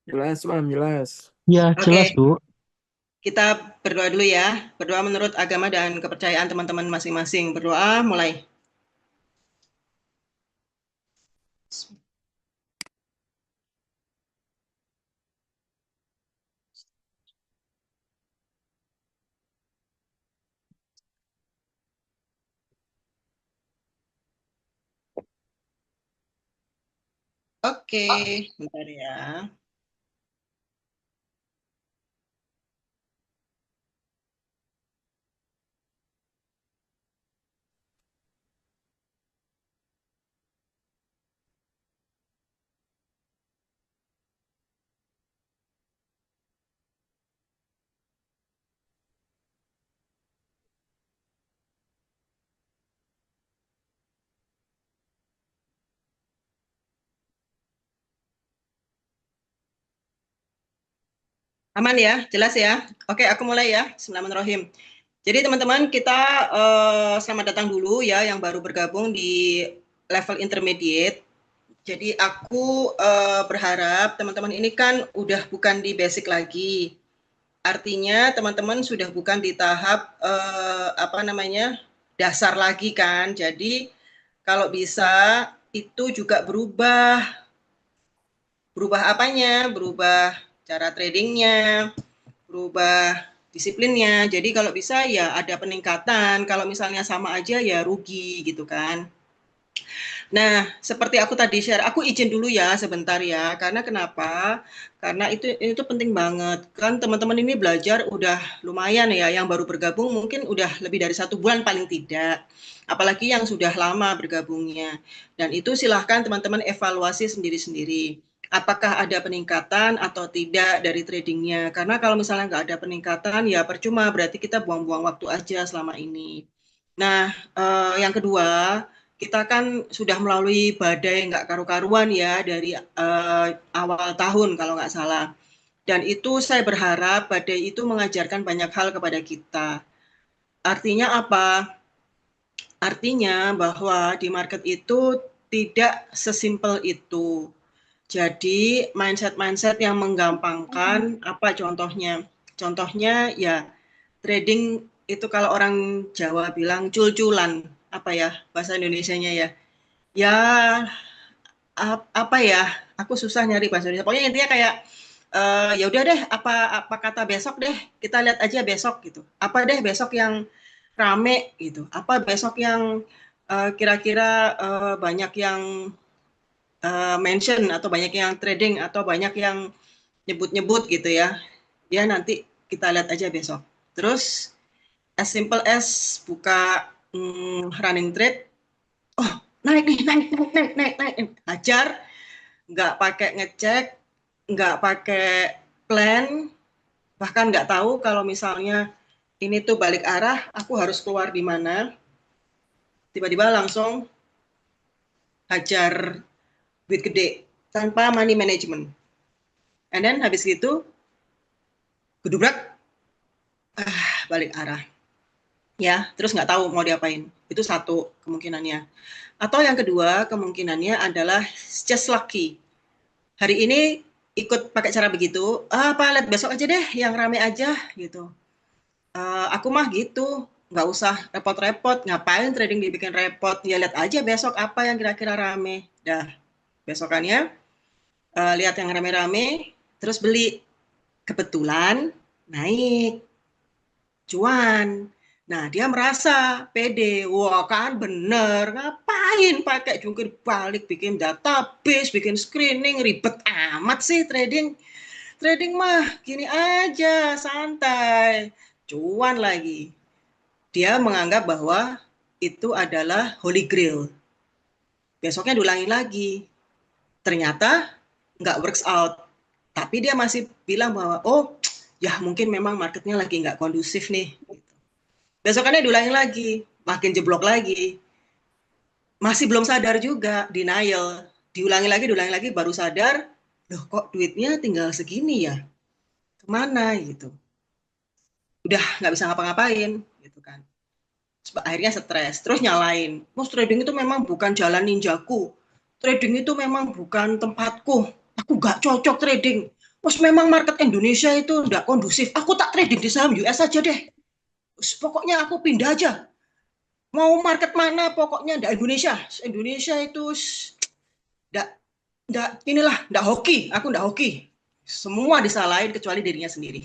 Jelas, Mam, jelas. Ya, jelas, Oke, Bu. kita berdoa dulu ya. Berdoa menurut agama dan kepercayaan teman-teman masing-masing. Berdoa mulai. Oke, bentar ya. Aman ya, jelas ya. Oke, aku mulai ya. Bismillahirrahmanirrahim. Jadi teman-teman, kita selamat datang dulu ya yang baru bergabung di level intermediate. Jadi aku berharap teman-teman ini kan udah bukan di basic lagi. Artinya teman-teman sudah bukan di tahap apa namanya dasar lagi kan. Jadi kalau bisa itu juga berubah. Berubah apanya? Berubah cara tradingnya, berubah disiplinnya. Jadi kalau bisa ya ada peningkatan. Kalau misalnya sama aja ya rugi gitu kan. Nah, seperti aku tadi share, aku izin dulu ya sebentar ya. Karena kenapa? Karena itu penting banget. Kan teman-teman ini belajar udah lumayan ya. Yang baru bergabung mungkin udah lebih dari 1 bulan paling tidak. Apalagi yang sudah lama bergabungnya. Dan itu silahkan teman-teman evaluasi sendiri-sendiri. Apakah ada peningkatan atau tidak dari tradingnya? Karena kalau misalnya nggak ada peningkatan, ya percuma. Berarti kita buang-buang waktu aja selama ini. Nah, yang kedua, kita kan sudah melalui badai nggak karu-karuan ya dari awal tahun kalau nggak salah. Dan itu saya berharap badai itu mengajarkan banyak hal kepada kita. Artinya apa? Artinya bahwa di market itu tidak sesimpel itu. Jadi mindset-mindset yang menggampangkan, apa contohnya? Contohnya ya trading itu kalau orang Jawa bilang cul-culan, apa ya bahasa Indonesianya ya? Ya apa ya? Aku susah nyari bahasa Indonesia. Pokoknya intinya kayak ya udah deh apa kata besok deh, kita lihat aja besok gitu. Apa deh besok yang rame gitu. Apa besok yang kira-kira banyak yang mention atau banyak yang trading atau banyak yang nyebut-nyebut gitu ya. Ya nanti kita lihat aja besok. Terus as simple as buka running trade, oh naik nih, naik, naik, naik, naik, naik, hajar, nggak pakai ngecek, nggak pakai plan, bahkan nggak tahu kalau misalnya ini tuh balik arah, aku harus keluar di mana, tiba-tiba langsung hajar duit gede tanpa money management. And then habis itu gedubrak balik arah. Ya, terus nggak tahu mau diapain. Itu satu kemungkinannya. Atau yang kedua kemungkinannya adalah just lucky. Hari ini ikut pakai cara begitu, apa lihat besok aja deh yang rame aja gitu. Aku mah gitu, nggak usah repot-repot, ngapain trading dibikin repot, ya lihat aja besok apa yang kira-kira rame. Dah, besokannya lihat yang rame-rame, terus beli. Kebetulan naik, cuan. Nah, dia merasa pede. Wah, kan bener. Ngapain pakai jungkir balik, bikin database, bikin screening, ribet amat sih trading. Trading mah gini aja, santai. Cuan lagi. Dia menganggap bahwa itu adalah holy grail. Besoknya diulangi lagi. Ternyata nggak works out. Tapi dia masih bilang bahwa, oh ya mungkin memang marketnya lagi nggak kondusif nih. Besokannya diulangi lagi, makin jeblok lagi. Masih belum sadar juga, denial. Diulangi lagi, baru sadar, loh kok duitnya tinggal segini ya? Kemana gitu? Udah nggak bisa ngapa-ngapain gitu kan. Akhirnya stres, terus nyalain. Mas trading itu memang bukan jalan ninjaku. Trading itu memang bukan tempatku. Aku nggak cocok trading. Terus memang market Indonesia itu tidak kondusif. Aku tak trading di saham US saja deh. Pokoknya aku pindah aja. Mau market mana pokoknya tidak Indonesia. Indonesia itu tidak inilah, tidak hoki. Aku tidak hoki. Semua disalahin kecuali dirinya sendiri.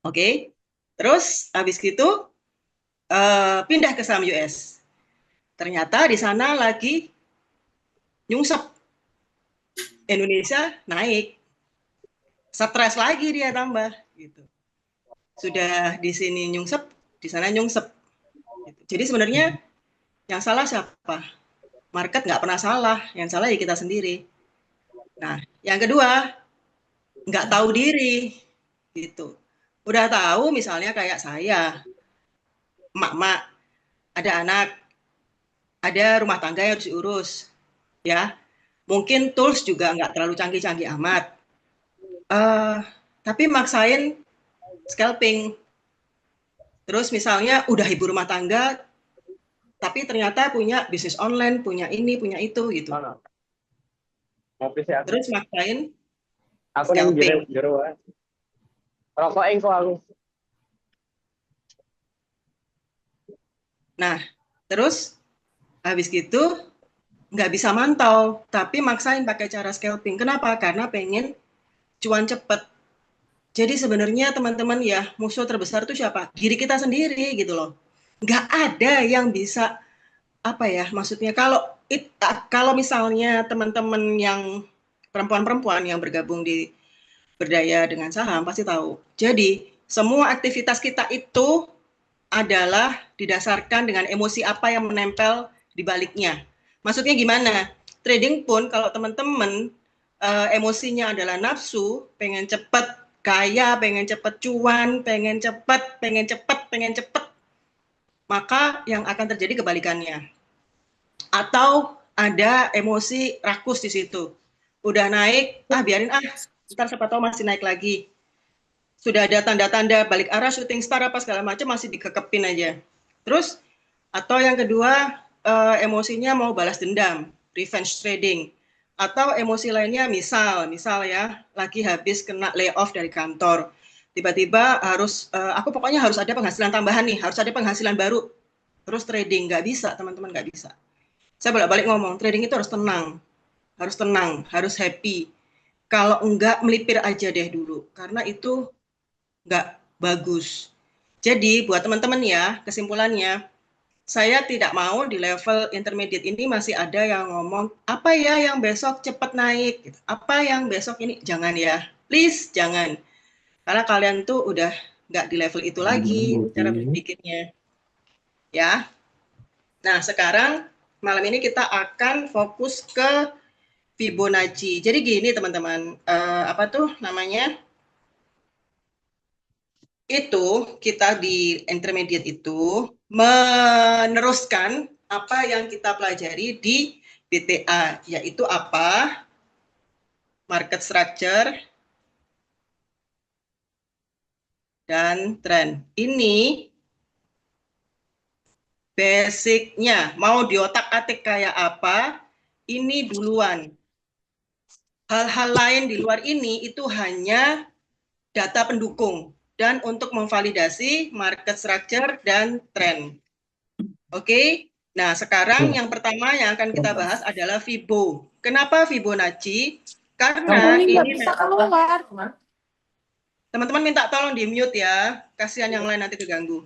Oke. Terus habis itu pindah ke saham US. Ternyata di sana lagi nyungsep, Indonesia naik, stres lagi dia tambah gitu. Sudah di sini nyungsep, di sana nyungsep. Jadi sebenarnya yang salah siapa? Market nggak pernah salah, yang salah ya kita sendiri. Nah, yang kedua, nggak tahu diri gitu. Udah tahu misalnya kayak saya, emak-emak, ada anak, ada rumah tangga yang harus diurus, ya. Mungkin tools juga nggak terlalu canggih-canggih amat. Tapi maksain scalping. Terus misalnya udah ibu rumah tangga, tapi ternyata punya bisnis online, punya ini, punya itu gitu. Terus maksain aku scalping. Rokok engko aku. Nah, terus habis gitu nggak bisa mantau, tapi maksain pakai cara scalping. Kenapa? Karena pengen cuan cepet. Jadi sebenarnya teman-teman ya, musuh terbesar itu siapa? Diri kita sendiri gitu loh. Nggak ada yang bisa, apa ya, maksudnya kalau misalnya teman-teman yang perempuan-perempuan yang bergabung di Berdaya dengan Saham pasti tahu. Jadi semua aktivitas kita itu adalah didasarkan dengan emosi apa yang menempel di baliknya. Maksudnya gimana? Trading pun kalau teman-teman emosinya adalah nafsu, pengen cepet kaya, pengen cepet cuan, pengen cepet, maka yang akan terjadi kebalikannya. Atau ada emosi rakus di situ. Udah naik, biarin ntar siapa tahu masih naik lagi. Sudah ada tanda-tanda balik arah, shooting star apa segala macam masih dikekepin aja. Terus atau yang kedua emosinya mau balas dendam, revenge trading. Atau emosi lainnya misal ya lagi habis kena layoff dari kantor. Tiba-tiba aku pokoknya harus ada penghasilan tambahan nih, harus ada penghasilan baru. Terus trading, nggak bisa teman-teman, nggak bisa. Saya bolak-balik ngomong, trading itu harus tenang, harus happy. Kalau enggak melipir aja deh dulu, karena itu nggak bagus. Jadi buat teman-teman ya, kesimpulannya, saya tidak mau di level intermediate ini masih ada yang ngomong, apa ya yang besok cepat naik, apa yang besok ini, jangan ya, please jangan. Karena kalian tuh udah nggak di level itu lagi cara berpikirnya. Ya, nah sekarang malam ini kita akan fokus ke Fibonacci. Jadi gini teman-teman, apa tuh namanya? Itu kita di intermediate itu meneruskan apa yang kita pelajari di BTA, yaitu apa? Market structure dan trend. Ini basicnya, mau di otak-atik kayak apa, ini duluan. Hal-hal lain di luar ini itu hanya data pendukung dan untuk memvalidasi market structure dan trend. Oke, nah sekarang yang pertama yang akan kita bahas adalah Fibo. Kenapa Fibonacci? Karena ini teman-teman minta tolong di mute ya, kasihan yang lain nanti keganggu.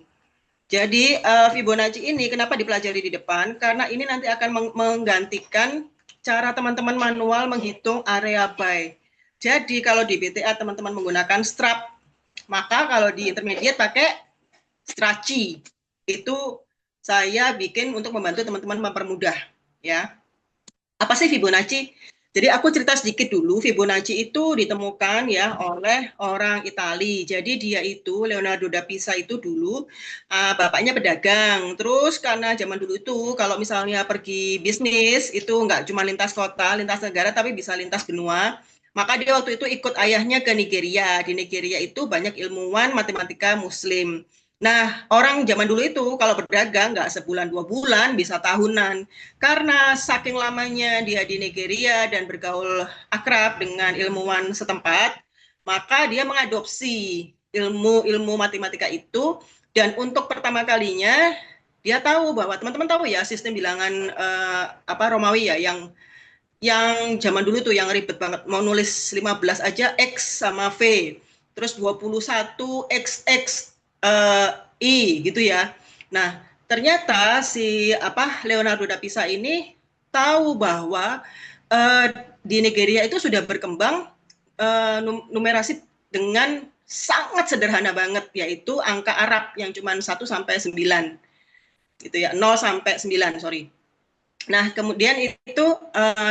Jadi Fibonacci ini kenapa dipelajari di depan? Karena ini nanti akan menggantikan cara teman-teman manual menghitung area buy. Jadi kalau di BTA teman-teman menggunakan strap, maka kalau di intermediate pakai Strachi. Itu saya bikin untuk membantu teman-teman mempermudah ya. Apa sih Fibonacci? Jadi aku cerita sedikit dulu. Fibonacci itu ditemukan ya oleh orang Itali. Jadi dia itu Leonardo da Pisa itu dulu bapaknya pedagang. Terus karena zaman dulu itu kalau misalnya pergi bisnis itu nggak cuma lintas kota, lintas negara, tapi bisa lintas benua. Maka dia waktu itu ikut ayahnya ke Nigeria. Di Nigeria itu banyak ilmuwan matematika Muslim. Nah, orang zaman dulu itu kalau berdagang nggak sebulan 2 bulan, bisa tahunan. Karena saking lamanya dia di Nigeria dan bergaul akrab dengan ilmuwan setempat, maka dia mengadopsi ilmu-ilmu matematika itu. Dan untuk pertama kalinya, dia tahu bahwa teman-teman tahu ya sistem bilangan Romawi ya, yang zaman dulu tuh yang ribet banget, mau nulis 15 aja X sama V, terus 21 XX I gitu ya. Nah, ternyata si Leonardo da Pisa ini tahu bahwa uh, di Nigeria itu sudah berkembang numerasi dengan sangat sederhana banget, yaitu angka Arab yang cuma 1 sampai 9 gitu ya, 0 sampai 9, sorry. Nah, kemudian itu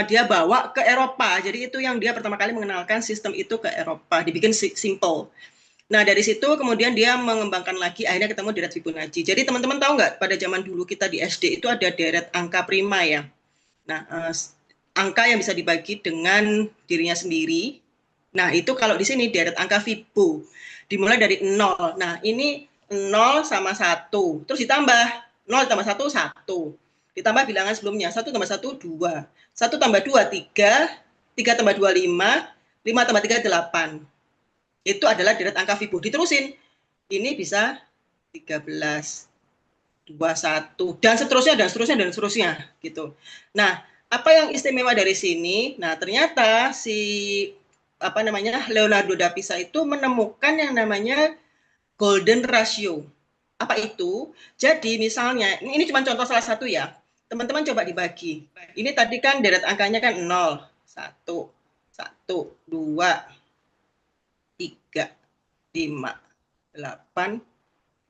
dia bawa ke Eropa. Jadi itu yang dia pertama kali mengenalkan sistem itu ke Eropa, dibikin simple. Nah, dari situ kemudian dia mengembangkan lagi, akhirnya ketemu deret Fibonacci. Jadi teman-teman tahu nggak, pada zaman dulu kita di SD itu ada deret angka prima ya. Nah, angka yang bisa dibagi dengan dirinya sendiri. Nah, itu kalau di sini deret angka Fibo. Dimulai dari 0. Nah, ini 0 sama 1. Terus ditambah 0 tambah 1, 1. Ditambah bilangan sebelumnya, 1 tambah 1, 2. 1 tambah 2, 3. 3 tambah 2, 5. 5 tambah 3, 8. Itu adalah deret angka Fibo. Diterusin. Ini bisa 13, 21, dan seterusnya, dan seterusnya, dan seterusnya. Gitu. Nah, apa yang istimewa dari sini? Nah, ternyata si Leonardo da Pisa itu menemukan yang namanya golden ratio. Apa itu? Jadi misalnya, ini cuma contoh salah satu ya. Teman-teman coba dibagi. Ini tadi kan deret angkanya kan 0, 1, 1, 2, 3, 5, 8,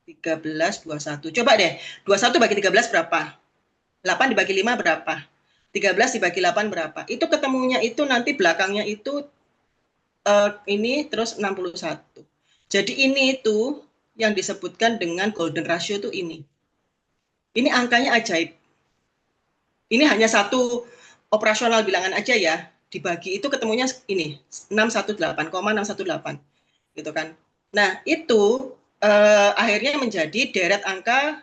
13, 21. Coba deh, 21 bagi 13 berapa? 8 dibagi 5 berapa? 13 dibagi 8 berapa? Itu ketemunya itu nanti belakangnya itu ini terus 61. Jadi ini itu yang disebutkan dengan golden ratio itu ini. Ini angkanya ajaib. Ini hanya satu operasional bilangan aja ya. Dibagi itu ketemunya ini 618,618 gitu kan. Nah, itu akhirnya menjadi deret angka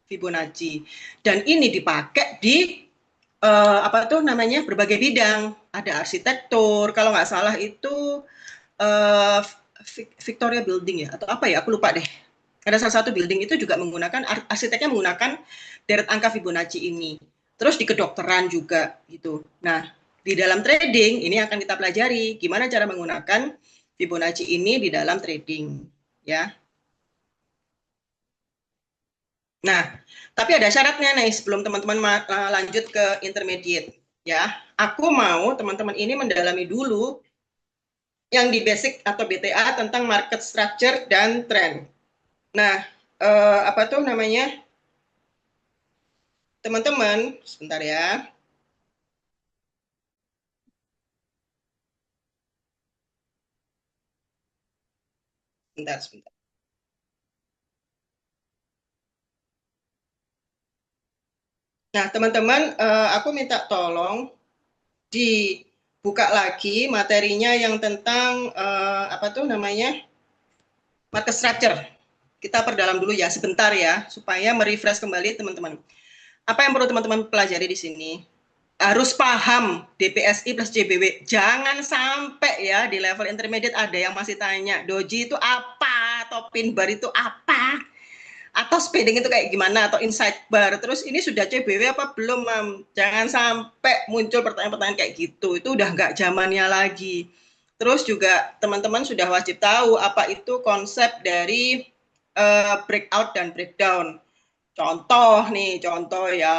Fibonacci. Dan ini dipakai di berbagai bidang. Ada arsitektur, kalau nggak salah itu uh, Victoria Building ya, atau apa ya, aku lupa deh. Ada salah satu building itu juga menggunakan, arsiteknya menggunakan deret angka Fibonacci ini. Terus di kedokteran juga gitu. Nah, di dalam trading ini akan kita pelajari gimana cara menggunakan Fibonacci ini di dalam trading ya. Nah, tapi ada syaratnya nih sebelum teman-teman lanjut ke intermediate ya. Aku mau teman-teman ini mendalami dulu yang di basic atau BTA tentang market structure dan trend. Nah, apa tuh namanya? Teman-teman, sebentar ya. Sebentar. Nah, teman-teman, aku minta tolong dibuka lagi materinya yang tentang apa tuh namanya? Market structure. Kita perdalam dulu ya sebentar ya supaya merefresh kembali teman-teman. Apa yang perlu teman-teman pelajari di sini? Harus paham DPSI plus JBW. Jangan sampai ya di level intermediate ada yang masih tanya, doji itu apa? Atau pin bar itu apa? Atau speeding itu kayak gimana? Atau insight bar? Terus ini sudah CBW apa belum, Mam? Jangan sampai muncul pertanyaan-pertanyaan kayak gitu. Itu udah nggak zamannya lagi. Terus juga teman-teman sudah wajib tahu apa itu konsep dari breakout dan breakdown. Contoh ya.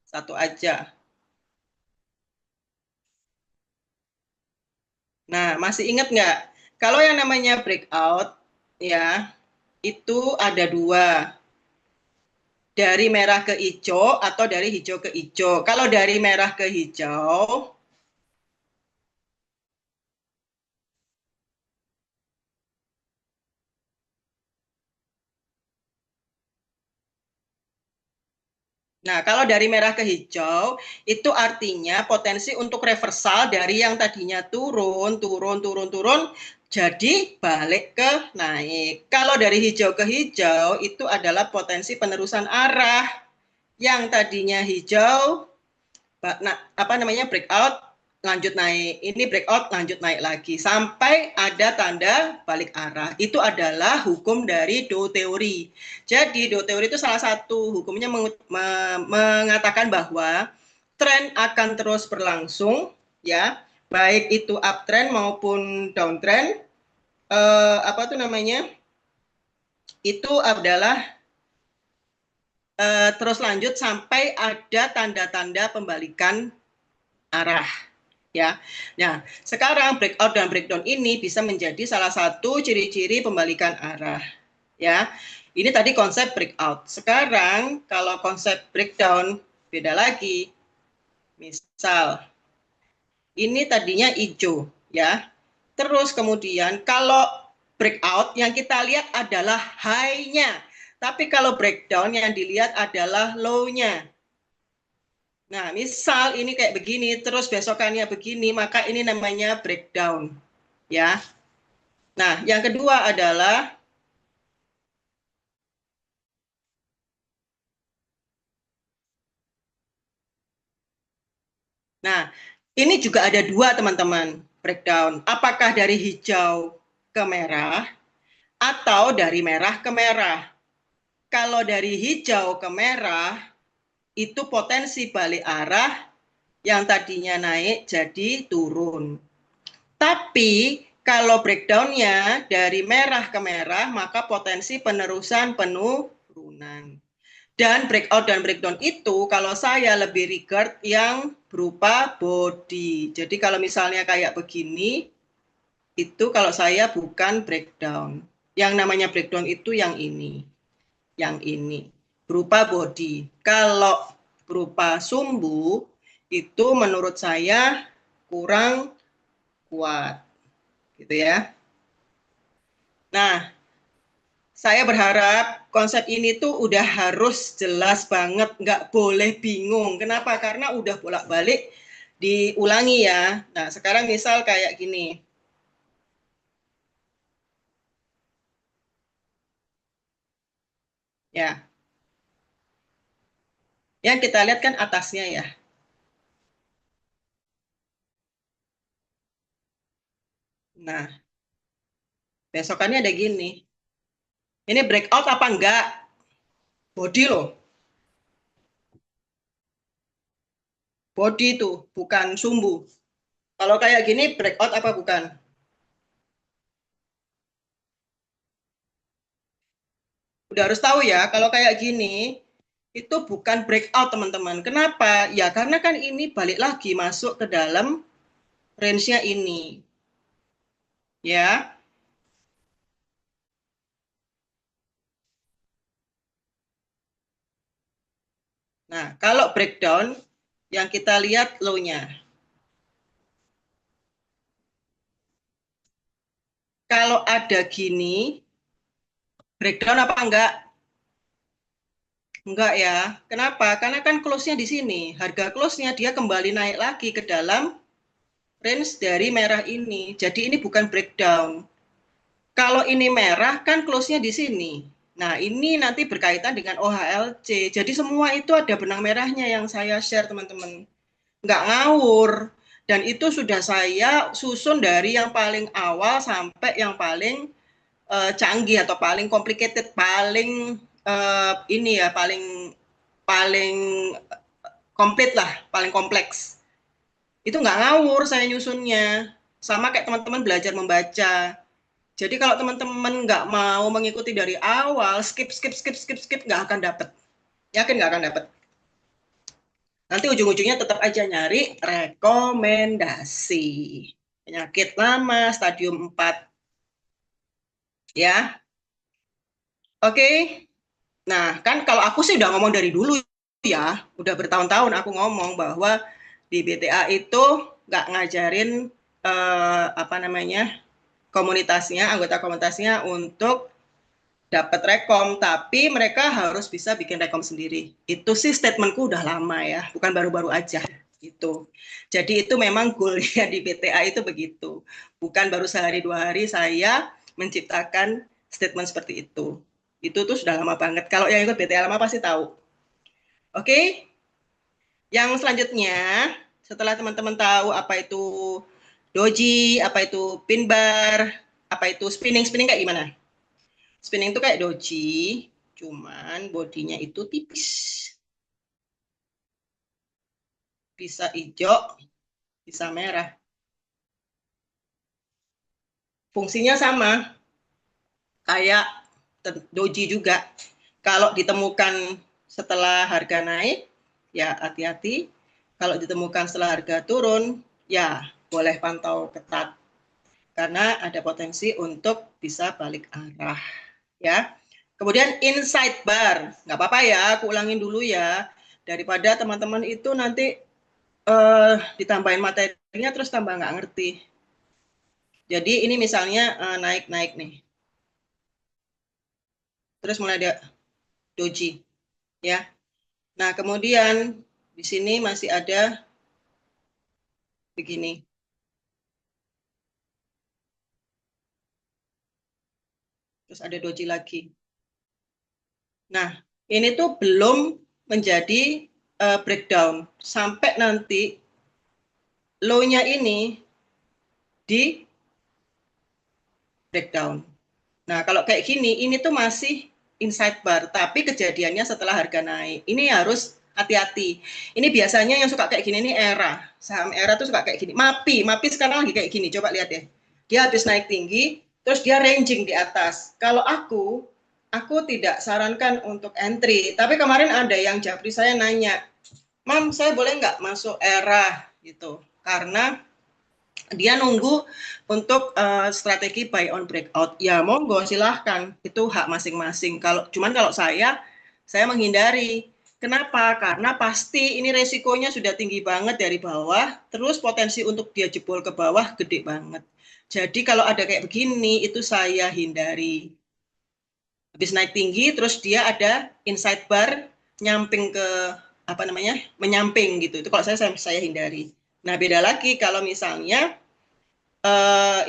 Satu aja. Nah, masih ingat nggak? Kalau yang namanya breakout, ya, itu ada dua. Dari merah ke hijau atau dari hijau ke hijau. Kalau dari merah ke hijau, nah, kalau dari merah ke hijau, itu artinya potensi untuk reversal dari yang tadinya turun, jadi balik ke naik. Kalau dari hijau ke hijau itu adalah potensi penerusan arah. Yang tadinya hijau, breakout, lanjut naik. Ini breakout, lanjut naik lagi. Sampai ada tanda balik arah. Itu adalah hukum dari Dow teori. Jadi Dow teori itu salah satu hukumnya mengatakan bahwa tren akan terus berlangsung, ya, baik itu uptrend maupun downtrend. Itu adalah terus lanjut sampai ada tanda-tanda pembalikan arah, ya. Nah, sekarang breakout dan breakdown ini bisa menjadi salah satu ciri-ciri pembalikan arah, ya. Ini tadi konsep breakout. Sekarang kalau konsep breakdown beda lagi. Misal ini tadinya hijau, ya. Terus kemudian kalau breakout yang kita lihat adalah high-nya. Tapi kalau breakdown yang dilihat adalah low-nya. Nah, misal ini kayak begini, terus besokannya begini, maka ini namanya breakdown. Ya. Nah, yang kedua adalah nah, ini juga ada dua teman-teman breakdown. Apakah dari hijau ke merah atau dari merah ke merah? Kalau dari hijau ke merah, itu potensi balik arah yang tadinya naik jadi turun. Tapi kalau breakdown-nya dari merah ke merah, maka potensi penerusan penurunan. Dan breakout dan breakdown itu kalau saya lebih regard yang berupa body. Jadi kalau misalnya kayak begini, itu kalau saya bukan breakdown. Yang namanya breakdown itu yang ini. Yang ini. Berupa body. Kalau berupa sumbu, itu menurut saya kurang kuat. Gitu ya. Nah, saya berharap konsep ini tuh udah harus jelas banget, nggak boleh bingung. Kenapa? Karena udah bolak-balik diulangi ya. Nah, sekarang misal kayak gini. Ya, yang kita lihat kan atasnya ya. Nah, besokannya ada gini. Ini breakout apa enggak? Body loh. Body itu, bukan sumbu. Kalau kayak gini, breakout apa bukan? Udah harus tahu ya, kalau kayak gini, itu bukan breakout teman-teman. Kenapa? Ya karena kan ini balik lagi masuk ke dalam range-nya ini. Ya. Nah, kalau breakdown yang kita lihat low-nya. Kalau ada gini, breakdown apa enggak? Enggak ya. Kenapa? Karena kan close-nya di sini. Harga close-nya dia kembali naik lagi ke dalam range dari merah ini. Jadi ini bukan breakdown. Kalau ini merah kan close-nya di sini. Nah, ini nanti berkaitan dengan OHLC. Jadi semua itu ada benang merahnya yang saya share teman-teman. Nggak ngawur. Dan itu sudah saya susun dari yang paling awal sampai yang paling canggih atau paling complicated, paling ini ya, paling paling komplit lah, paling kompleks. Itu nggak ngawur saya nyusunnya. Sama kayak teman-teman belajar membaca. Jadi kalau teman-teman nggak mau mengikuti dari awal, skip, nggak akan dapat. Yakin nggak akan dapat. Nanti ujung-ujungnya tetap aja nyari rekomendasi. Penyakit lama, stadium 4. Ya, oke. Nah, kan kalau aku sih udah ngomong dari dulu ya. Udah bertahun-tahun aku ngomong bahwa di BTA itu nggak ngajarin komunitasnya, anggota komunitasnya untuk dapat rekom, tapi mereka harus bisa bikin rekom sendiri. Itu sih statementku udah lama ya, bukan baru-baru aja. Gitu. Jadi itu memang goalnya di PTA itu begitu. Bukan baru sehari 2 hari saya menciptakan statement seperti itu. Itu tuh sudah lama banget. Kalau yang ikut BTA lama pasti tahu. Oke, yang selanjutnya setelah teman-teman tahu apa itu doji, apa itu pin bar, apa itu spinning. Spinning kayak gimana? Spinning itu kayak doji, cuman bodinya itu tipis. Bisa hijau, bisa merah. Fungsinya sama, kayak doji juga. Kalau ditemukan setelah harga naik, ya hati-hati. Kalau ditemukan setelah harga turun, ya boleh pantau ketat. Karena ada potensi untuk bisa balik arah. Ya. Kemudian inside bar. Nggak apa-apa ya, aku ulangin dulu ya. Daripada teman-teman itu nanti ditambahin materinya terus tambah nggak ngerti. Jadi ini misalnya naik-naik nih. Terus mulai ada doji. Ya. Nah, kemudian di sini masih ada begini. Terus ada doji lagi. Nah, ini tuh belum menjadi breakdown. Sampai nanti low-nya ini di breakdown. Nah, kalau kayak gini, ini tuh masih inside bar, tapi kejadiannya setelah harga naik. Ini harus hati-hati. Ini biasanya yang suka kayak gini ini era. Saham era tuh suka kayak gini. MAPI sekarang lagi kayak gini. Coba lihat ya. Dia habis naik tinggi, terus dia ranging di atas. Kalau aku tidak sarankan untuk entry. Tapi kemarin ada yang japri saya nanya, Mam, saya boleh nggak masuk era gitu? Karena dia nunggu untuk strategi buy on breakout. Ya monggo silahkan, itu hak masing-masing. Kalau saya menghindari. Kenapa? Karena pasti ini resikonya sudah tinggi banget dari bawah, terus potensi untuk dia jebol ke bawah gede banget. Jadi kalau ada kayak begini, itu saya hindari. Habis naik tinggi, terus dia ada inside bar, nyamping ke, apa namanya, menyamping gitu. Itu kalau saya hindari. Nah, beda lagi kalau misalnya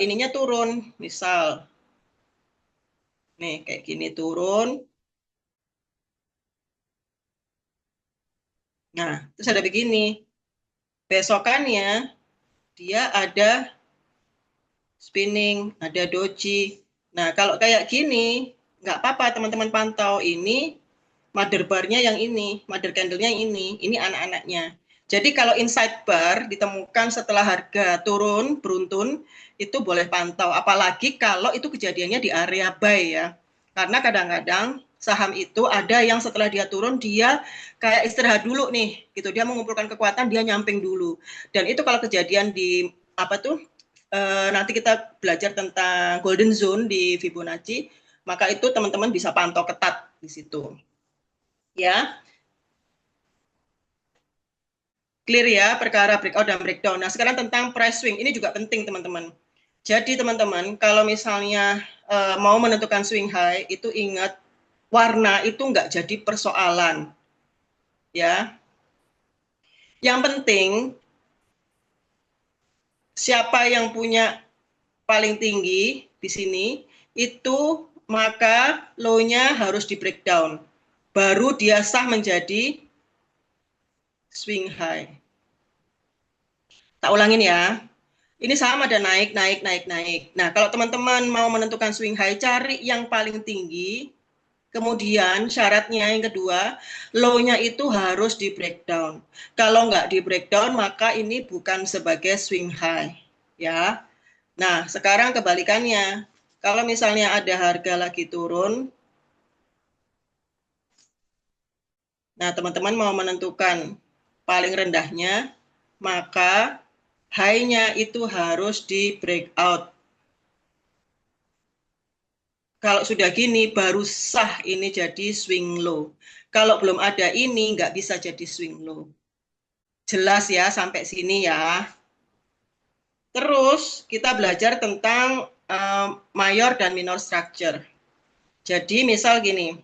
ininya turun, misal nih kayak gini turun. Nah, terus ada begini. Besokannya dia ada spinning, ada doji. Nah, kalau kayak gini, nggak apa-apa teman-teman pantau ini mother bar-nya yang ini, mother candle-nya yang ini anak-anaknya. Jadi kalau inside bar ditemukan setelah harga turun beruntun, itu boleh pantau. Apalagi kalau itu kejadiannya di area buy ya. Karena kadang-kadang saham itu ada yang setelah dia turun, dia kayak istirahat dulu nih, gitu. Dia mengumpulkan kekuatan, dia nyamping dulu. Dan itu kalau kejadian di apa tuh nanti kita belajar tentang golden zone di Fibonacci, maka itu teman-teman bisa pantau ketat di situ. Ya, clear ya perkara breakout dan breakdown. Nah, sekarang tentang price swing. Ini juga penting, teman-teman. Jadi, teman-teman, kalau misalnya mau menentukan swing high, itu ingat warna itu nggak jadi persoalan. Ya, yang penting siapa yang punya paling tinggi di sini, itu maka low-nya harus di breakdown. Baru dia sah menjadi swing high. Tak ulangin ya. Ini sama ada naik, naik, naik, naik. Nah, kalau teman-teman mau menentukan swing high, cari yang paling tinggi. Kemudian syaratnya yang kedua, low-nya itu harus di breakdown. Kalau nggak di breakdown, maka ini bukan sebagai swing high. Ya. Nah, sekarang kebalikannya. Kalau misalnya ada harga lagi turun, nah teman-teman mau menentukan paling rendahnya, maka high-nya itu harus di breakout. Kalau sudah gini, baru sah ini jadi swing low. Kalau belum ada ini, nggak bisa jadi swing low. Jelas ya sampai sini ya. Terus kita belajar tentang mayor dan minor structure. Jadi misal gini,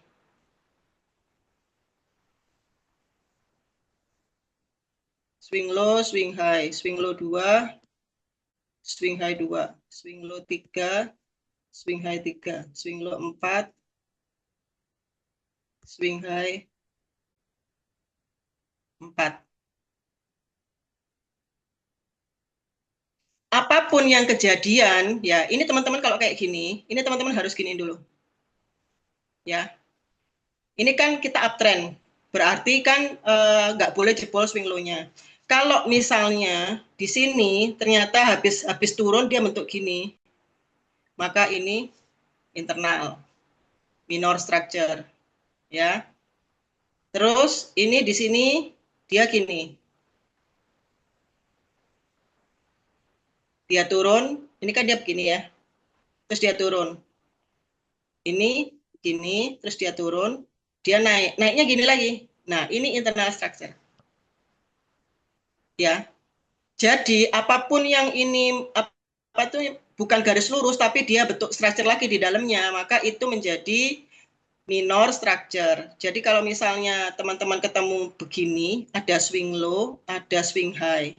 swing low, swing high, swing low 2, swing high 2, swing low 3, swing high 3, swing low 4, swing high 4. Apapun yang kejadian, ya ini teman-teman kalau kayak gini, ini teman-teman harus gini dulu. Ya, ini kan kita uptrend, berarti kan nggak boleh jebol swing low-nya. Kalau misalnya di sini ternyata habis turun dia bentuk gini, maka ini internal minor structure, ya. Terus ini di sini dia gini, dia turun, ini kan dia begini ya, terus dia turun, ini gini, terus dia turun, dia naik, naiknya gini lagi. Nah ini internal structure, ya. Jadi apapun yang ini apa itu bukan garis lurus tapi dia bentuk structure lagi di dalamnya, maka itu menjadi minor structure. Jadi kalau misalnya teman-teman ketemu begini, ada swing low, ada swing high.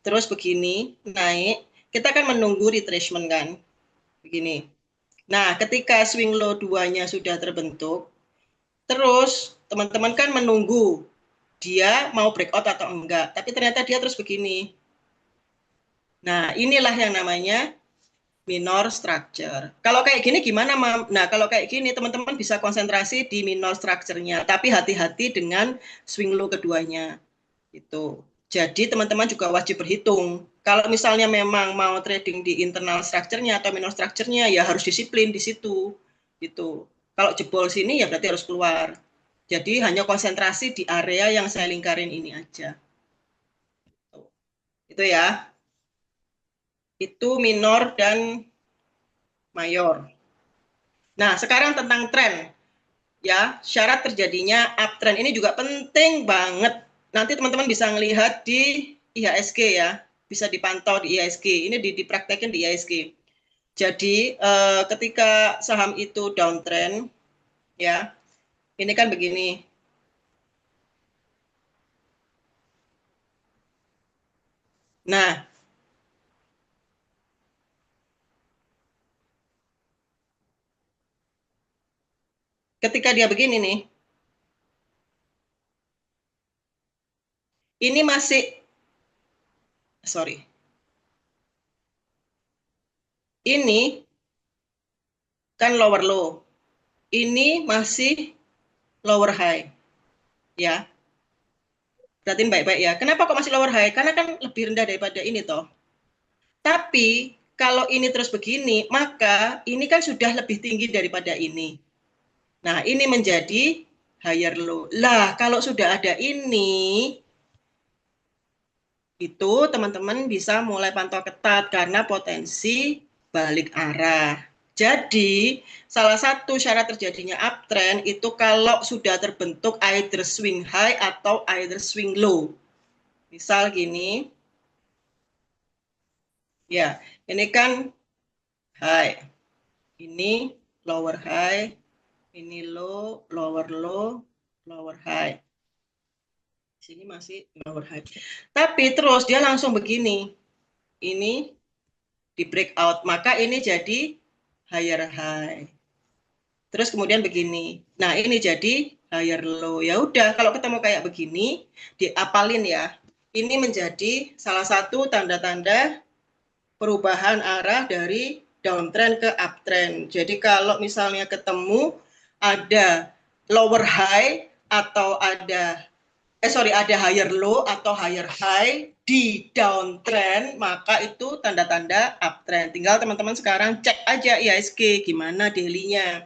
Terus begini, naik, kita akan menunggu retracement kan. Begini. Nah, ketika swing low 2-nya sudah terbentuk, terus teman-teman kan menunggu dia mau breakout atau enggak. Tapi ternyata dia terus begini. Nah, inilah yang namanya minor structure. Kalau kayak gini gimana, Mam? Nah, kalau kayak gini teman-teman bisa konsentrasi di minor structure-nya, tapi hati-hati dengan swing low keduanya. Itu. Jadi teman-teman juga wajib berhitung. Kalau misalnya memang mau trading di internal structure-nya atau minor structure-nya, ya harus disiplin di situ. Gitu. Kalau jebol sini ya berarti harus keluar. Jadi hanya konsentrasi di area yang saya lingkarin ini aja. Itu ya. Itu minor dan mayor. Nah, sekarang tentang tren. Ya, syarat terjadinya uptrend ini juga penting banget. Nanti teman-teman bisa melihat di IHSG ya, bisa dipantau di IHSG. Ini dipraktekin di IHSG. Jadi ketika saham itu downtrend, ya, ini kan begini. Nah, ketika dia begini nih, ini masih, sorry, ini kan lower low, ini masih lower high, ya. Perhatiin baik-baik ya. Kenapa kok masih lower high? Karena kan lebih rendah daripada ini toh. Tapi kalau ini terus begini, maka ini kan sudah lebih tinggi daripada ini. Nah, ini menjadi higher low. Lah, kalau sudah ada ini, itu teman-teman bisa mulai pantau ketat karena potensi balik arah. Jadi, salah satu syarat terjadinya uptrend itu kalau sudah terbentuk either swing high atau either swing low. Misal gini, ya, ini kan high, ini lower high, ini low, lower low, lower high. Di sini masih lower high. Tapi terus dia langsung begini. Ini di breakout, maka ini jadi higher high. Terus kemudian begini. Nah, ini jadi higher low. Ya udah, kalau ketemu kayak begini, diapalin ya. Ini menjadi salah satu tanda-tanda perubahan arah dari downtrend ke uptrend. Jadi kalau misalnya ketemu ada lower high atau ada ada higher low atau higher high di downtrend, maka itu tanda-tanda uptrend. Tinggal teman-teman sekarang cek aja IHSG gimana daily-nya.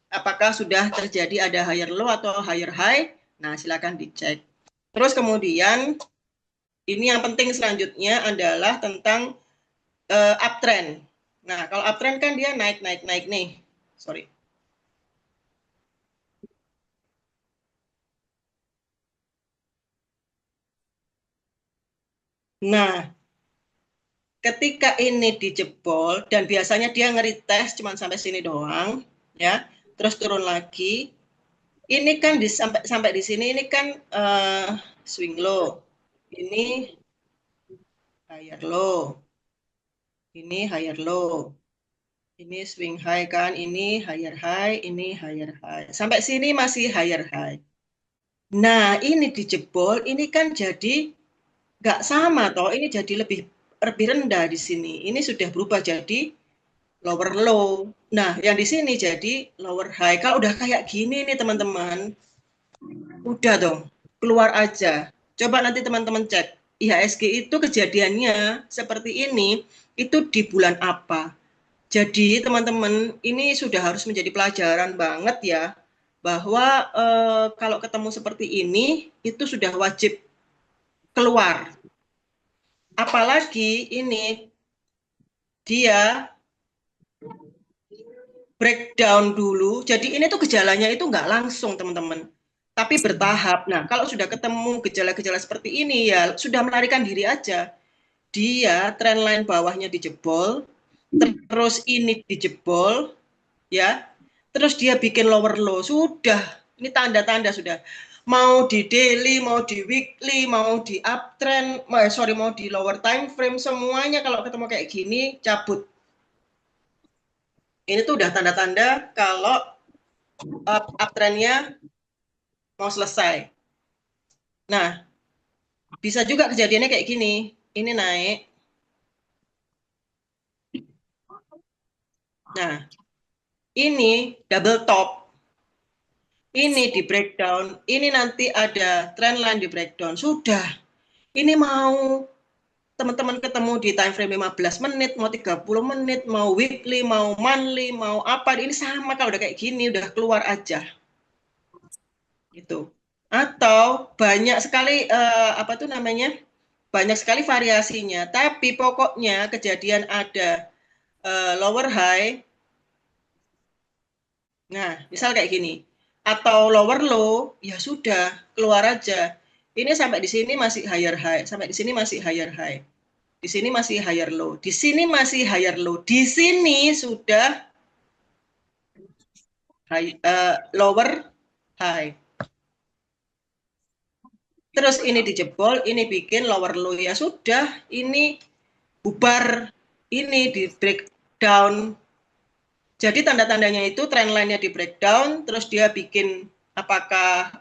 Apakah sudah terjadi ada higher low atau higher high? Nah, silakan dicek. Terus kemudian ini yang penting selanjutnya adalah tentang uptrend. Nah, kalau uptrend kan dia naik nih. Sorry. Nah, ketika ini dijebol dan biasanya dia ngeritest cuma sampai sini doang, ya, terus turun lagi. Ini kan sampai di sini ini kan swing low. Ini higher low. Ini higher low. Ini swing high kan, ini higher high, ini higher high. Sampai sini masih higher high. Nah, ini dijebol, ini kan jadi nggak sama toh, ini jadi lebih lebih rendah di sini. Ini sudah berubah jadi lower low. Nah, yang di sini jadi lower high. Kalau udah kayak gini nih teman-teman, udah dong, keluar aja. Coba nanti teman-teman cek, IHSG itu kejadiannya seperti ini, itu di bulan apa? Jadi teman-teman, ini sudah harus menjadi pelajaran banget ya, bahwa kalau ketemu seperti ini, itu sudah wajib keluar. Apalagi ini dia breakdown dulu. Jadi ini tuh gejalanya itu nggak langsung teman-teman, tapi bertahap. Nah, kalau sudah ketemu gejala-gejala seperti ini ya sudah melarikan diri aja. Dia trendline bawahnya dijebol, terus ini dijebol, ya. Terus dia bikin lower low, sudah. Ini tanda-tanda sudah. Mau di daily, mau di weekly, mau di uptrend, mau di lower time frame, semuanya kalau ketemu kayak gini cabut. Ini tuh udah tanda-tanda kalau uptrendnya mau selesai. Nah, bisa juga kejadiannya kayak gini. Ini naik. Nah, ini double top. Ini di breakdown. Ini nanti ada trendline di breakdown. Sudah. Ini mau teman-teman ketemu di time frame 15 menit, mau 30 menit, mau weekly, mau monthly, mau apa. Ini sama kalau udah kayak gini, udah keluar aja. Gitu. Atau banyak sekali apa tuh namanya? Banyak sekali variasinya, tapi pokoknya kejadian ada lower high. Nah, misal kayak gini. Atau lower low, ya sudah, keluar aja. Ini sampai di sini masih higher high, sampai di sini masih higher high. Di sini masih higher low, di sini masih higher low. Di sini sudah lower high. Terus ini dijebol, ini bikin lower low, ya sudah, ini bubar, ini di breakdown. Jadi tanda-tandanya itu trendline-nya di breakdown, terus dia bikin apakah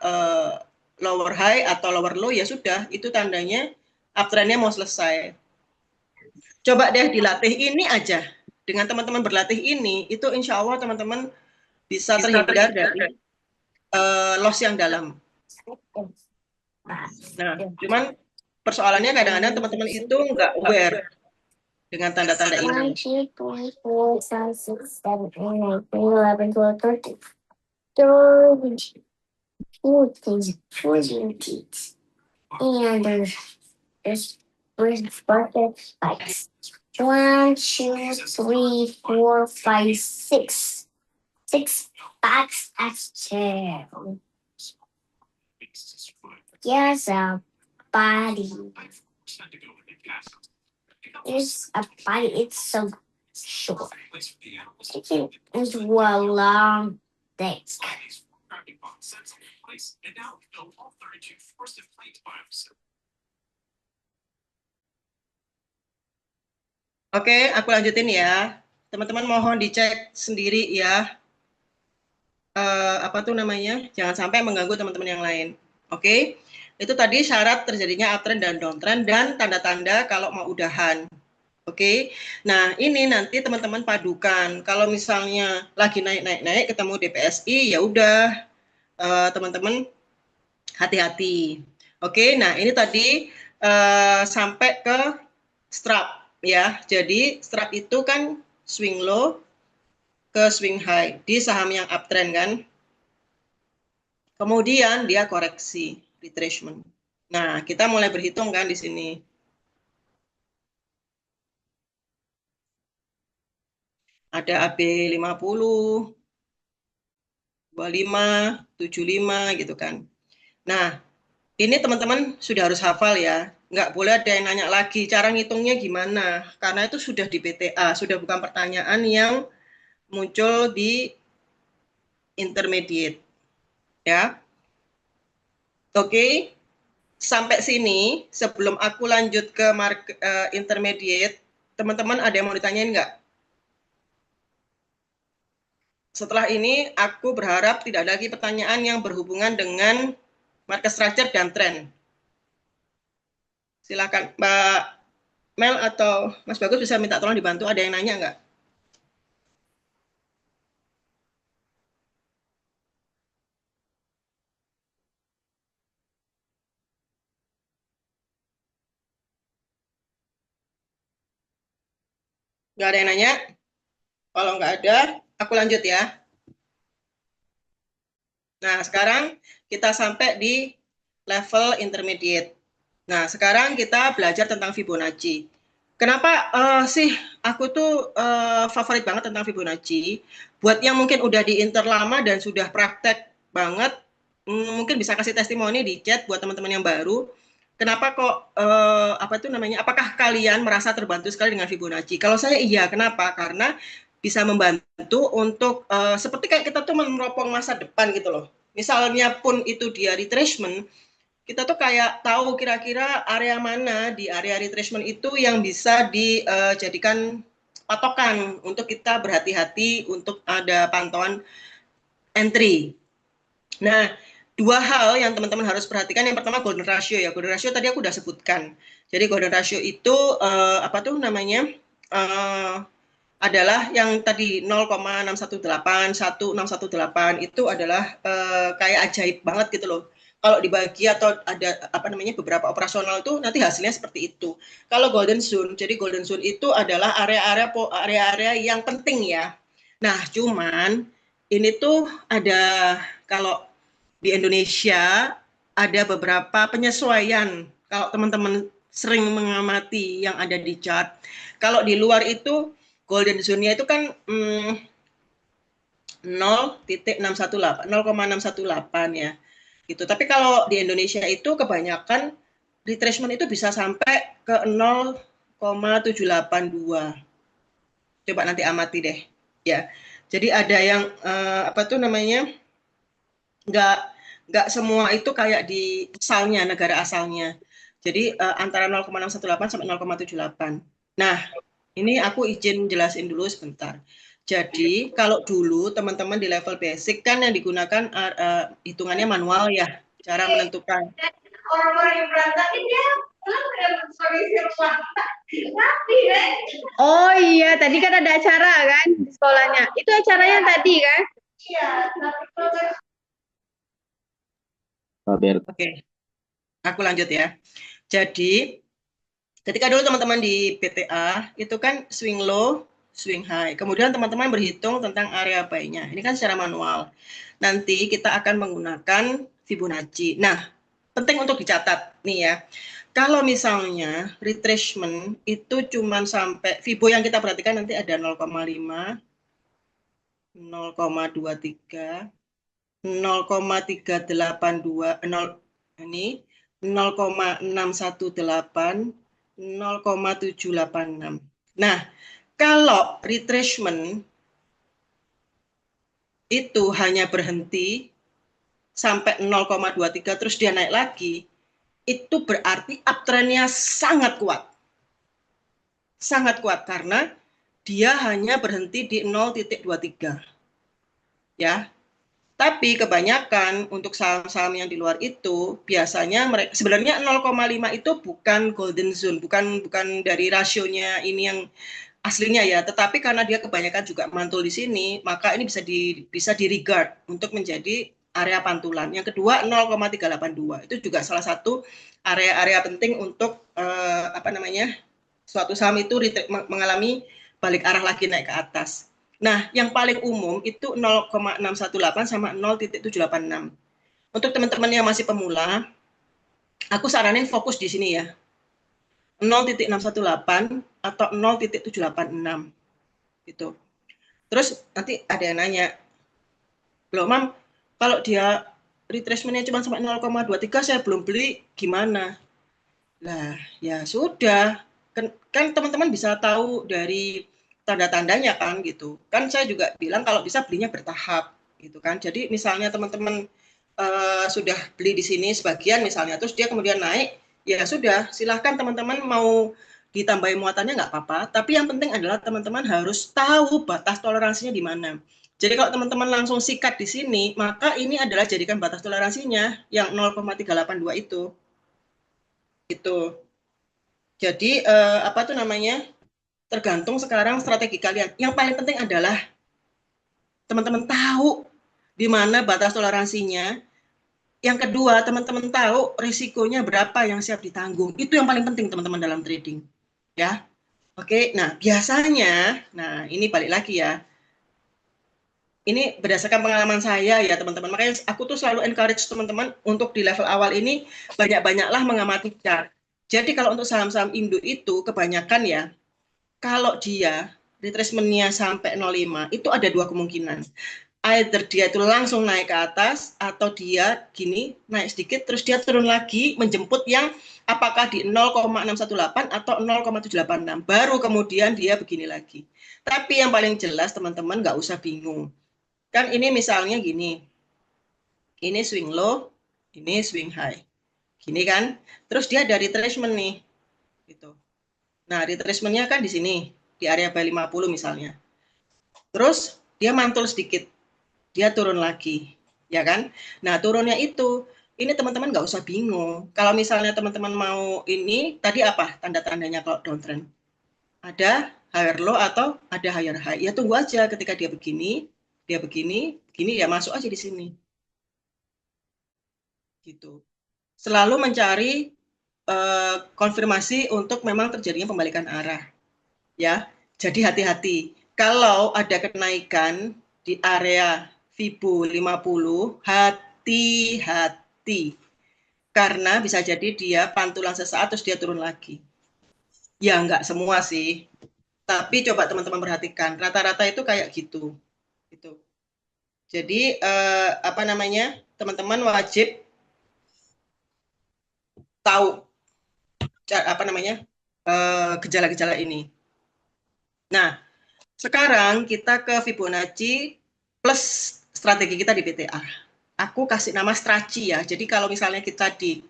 lower high atau lower low, ya sudah, itu tandanya uptrend-nya mau selesai. Coba deh dilatih ini aja. Dengan teman-teman berlatih ini, itu insya Allah teman-teman bisa terhindar dari loss yang dalam. Nah, cuman persoalannya kadang-kadang teman-teman itu nggak aware dengan tanda-tanda ini. 1, 2, 3, 4, 5, 6, 7, 8, 9, 10, 11, 12, 13, 14, 14, and there's bucket spikes. 1, 2, 3, 4, 5, 6. 6 spikes actually. Yes, a body. There's a body. It's so short. It's a long neck. Oke, aku lanjutin ya. Teman-teman mohon dicek sendiri ya. Apa tuh namanya? Jangan sampai mengganggu teman-teman yang lain. Oke, itu tadi syarat terjadinya uptrend dan downtrend dan tanda-tanda kalau mau udahan. Oke, nah ini nanti teman-teman padukan. Kalau misalnya lagi naik-naik ketemu DPSI, ya udah teman-teman hati-hati. Oke, nah ini tadi sampai ke strap ya. Jadi strap itu kan swing low ke swing high di saham yang uptrend kan. Kemudian dia koreksi retracement. Nah, kita mulai berhitung kan di sini. Ada AB 50, 25, 75 gitu kan. Nah, ini teman-teman sudah harus hafal ya. Nggak boleh ada yang nanya lagi cara ngitungnya gimana. Karena itu sudah di PTA, sudah bukan pertanyaan yang muncul di intermediate. Ya. Oke. sampai sini, sebelum aku lanjut ke intermediate, teman-teman ada yang mau ditanyain nggak? Setelah ini, aku berharap tidak ada lagi pertanyaan yang berhubungan dengan market structure dan trend. Silakan, Mbak Mel atau Mas Bagus bisa minta tolong dibantu. Ada yang nanya nggak? Nggak ada yang nanya? Kalau nggak ada, aku lanjut ya. Nah, sekarang kita sampai di level intermediate. Nah, sekarang kita belajar tentang Fibonacci. Kenapa sih aku tuh favorit banget tentang Fibonacci? Buat yang mungkin udah di inter lama dan sudah praktek banget, mungkin bisa kasih testimoni di chat buat teman-teman yang baru. Kenapa kok apa itu namanya? Apakah kalian merasa terbantu sekali dengan Fibonacci? Kalau saya iya, kenapa? Karena bisa membantu untuk seperti kayak kita tuh meneropong masa depan gitu loh. Misalnya pun itu dia retracement, kita tuh kayak tahu kira-kira area mana di area retracement itu yang bisa dijadikan patokan untuk kita berhati-hati untuk ada pantauan entry. Nah, dua hal yang teman-teman harus perhatikan. Yang pertama golden ratio ya. Golden ratio tadi aku udah sebutkan. Jadi golden ratio itu apa tuh namanya? Adalah yang tadi 0,618, 1618 itu adalah kayak ajaib banget gitu loh. Kalau dibagi atau ada apa namanya beberapa operasional itu nanti hasilnya seperti itu. Kalau golden zone, jadi golden zone itu adalah area-area yang penting ya. Nah, cuman ini tuh ada kalau di Indonesia ada beberapa penyesuaian. Kalau teman-teman sering mengamati yang ada di chart, kalau di luar itu golden zone-nya itu kan 0,618 ya. Gitu. Tapi kalau di Indonesia itu kebanyakan retracement itu bisa sampai ke 0,782. Coba nanti amati deh, ya. Jadi ada yang apa tuh namanya? Nggak semua itu kayak di asalnya, negara asalnya. Jadi antara 0,618 sampai 0,78. Nah, ini aku izin jelasin dulu sebentar. Jadi kalau dulu teman-teman di level basic kan yang digunakan hitungannya manual ya, cara menentukan. Orang-orang yang berantakin ya, Oh iya, tadi kan ada acara kan di sekolahnya. Itu acaranya tadi kan? iya, Oke, aku lanjut ya. Jadi ketika dulu teman-teman di PTA itu kan swing low, swing high. Kemudian teman-teman berhitung tentang area buy-nya. Ini kan secara manual. Nanti kita akan menggunakan Fibonacci. Nah, penting untuk dicatat nih ya. Kalau misalnya retracement itu cuma sampai Fibo yang kita perhatikan nanti ada 0,5, 0,23, 0,382, 0 ini 0,618, 0,786. Nah, kalau retracement itu hanya berhenti sampai 0,23 terus dia naik lagi, itu berarti uptrendnya sangat kuat. Sangat kuat karena dia hanya berhenti di 0,23. Ya. Tapi kebanyakan untuk saham-saham yang di luar itu biasanya mereka sebenarnya 0,5 itu bukan golden zone, bukan dari rasionya ini yang aslinya ya, tetapi karena dia kebanyakan juga mantul di sini, maka ini bisa di regard untuk menjadi area pantulan. Yang kedua 0,382 itu juga salah satu area-area penting untuk apa namanya? Suatu saham itu mengalami balik arah lagi naik ke atas. Nah, yang paling umum itu 0,618 sama 0,786. Untuk teman-teman yang masih pemula, aku saranin fokus di sini ya. 0,618 atau 0,786 gitu. Terus nanti ada yang nanya, "Loh, Mam, kalau dia retracement-nya cuma sampai 0,23 saya belum beli, gimana?" Lah, ya sudah. Kan teman-teman bisa tahu dari tanda-tandanya kan gitu. Kan saya juga bilang kalau bisa belinya bertahap gitu kan. Jadi misalnya teman-teman sudah beli di sini sebagian misalnya, terus dia kemudian naik, ya sudah, silahkan teman-teman mau ditambahin muatannya nggak apa-apa, tapi yang penting adalah teman-teman harus tahu batas toleransinya di mana. Jadi kalau teman-teman langsung sikat di sini, maka ini adalah jadikan batas toleransinya yang 0,382 itu. Itu. Jadi apa tuh namanya? Tergantung sekarang strategi kalian. Yang paling penting adalah teman-teman tahu di mana batas toleransinya. Yang kedua, teman-teman tahu risikonya berapa yang siap ditanggung. Itu yang paling penting teman-teman dalam trading. Ya. Oke, nah biasanya, nah ini balik lagi ya. Ini berdasarkan pengalaman saya ya teman-teman. Makanya aku tuh selalu encourage teman-teman untuk di level awal ini banyak-banyaklah mengamati chart. Jadi kalau untuk saham-saham Indo itu kebanyakan ya, kalau dia retracement-nya sampai 05, itu ada dua kemungkinan. Either dia itu langsung naik ke atas, atau dia gini, naik sedikit, terus dia turun lagi, menjemput yang apakah di 0,618 atau 0,786. Baru kemudian dia begini lagi. Tapi yang paling jelas teman-teman nggak usah bingung. Kan ini misalnya gini, ini swing low, ini swing high. Gini kan, terus dia ada retracement nih. Gitu. Nah, retracement-nya kan di sini, di area buy 50 misalnya. Terus dia mantul sedikit, dia turun lagi, ya kan? Nah, turunnya itu, ini teman-teman nggak usah bingung. Kalau misalnya teman-teman mau ini, tadi apa tanda-tandanya kalau downtrend? Ada higher low atau ada higher high. Ya tunggu aja ketika dia begini, ya masuk aja di sini. Gitu. Selalu mencari konfirmasi untuk memang terjadinya pembalikan arah. Ya, jadi hati-hati. Kalau ada kenaikan di area Fibo 50, hati-hati. Karena bisa jadi dia pantulan sesaat terus dia turun lagi. Ya, enggak semua sih. Tapi coba teman-teman perhatikan, rata-rata itu kayak gitu. Gitu. Jadi apa namanya? Teman-teman wajib tahu apa namanya? Gejala-gejala ini. Nah, sekarang kita ke Fibonacci plus strategi kita di BTA. Aku kasih nama Straci ya. Jadi kalau misalnya kita di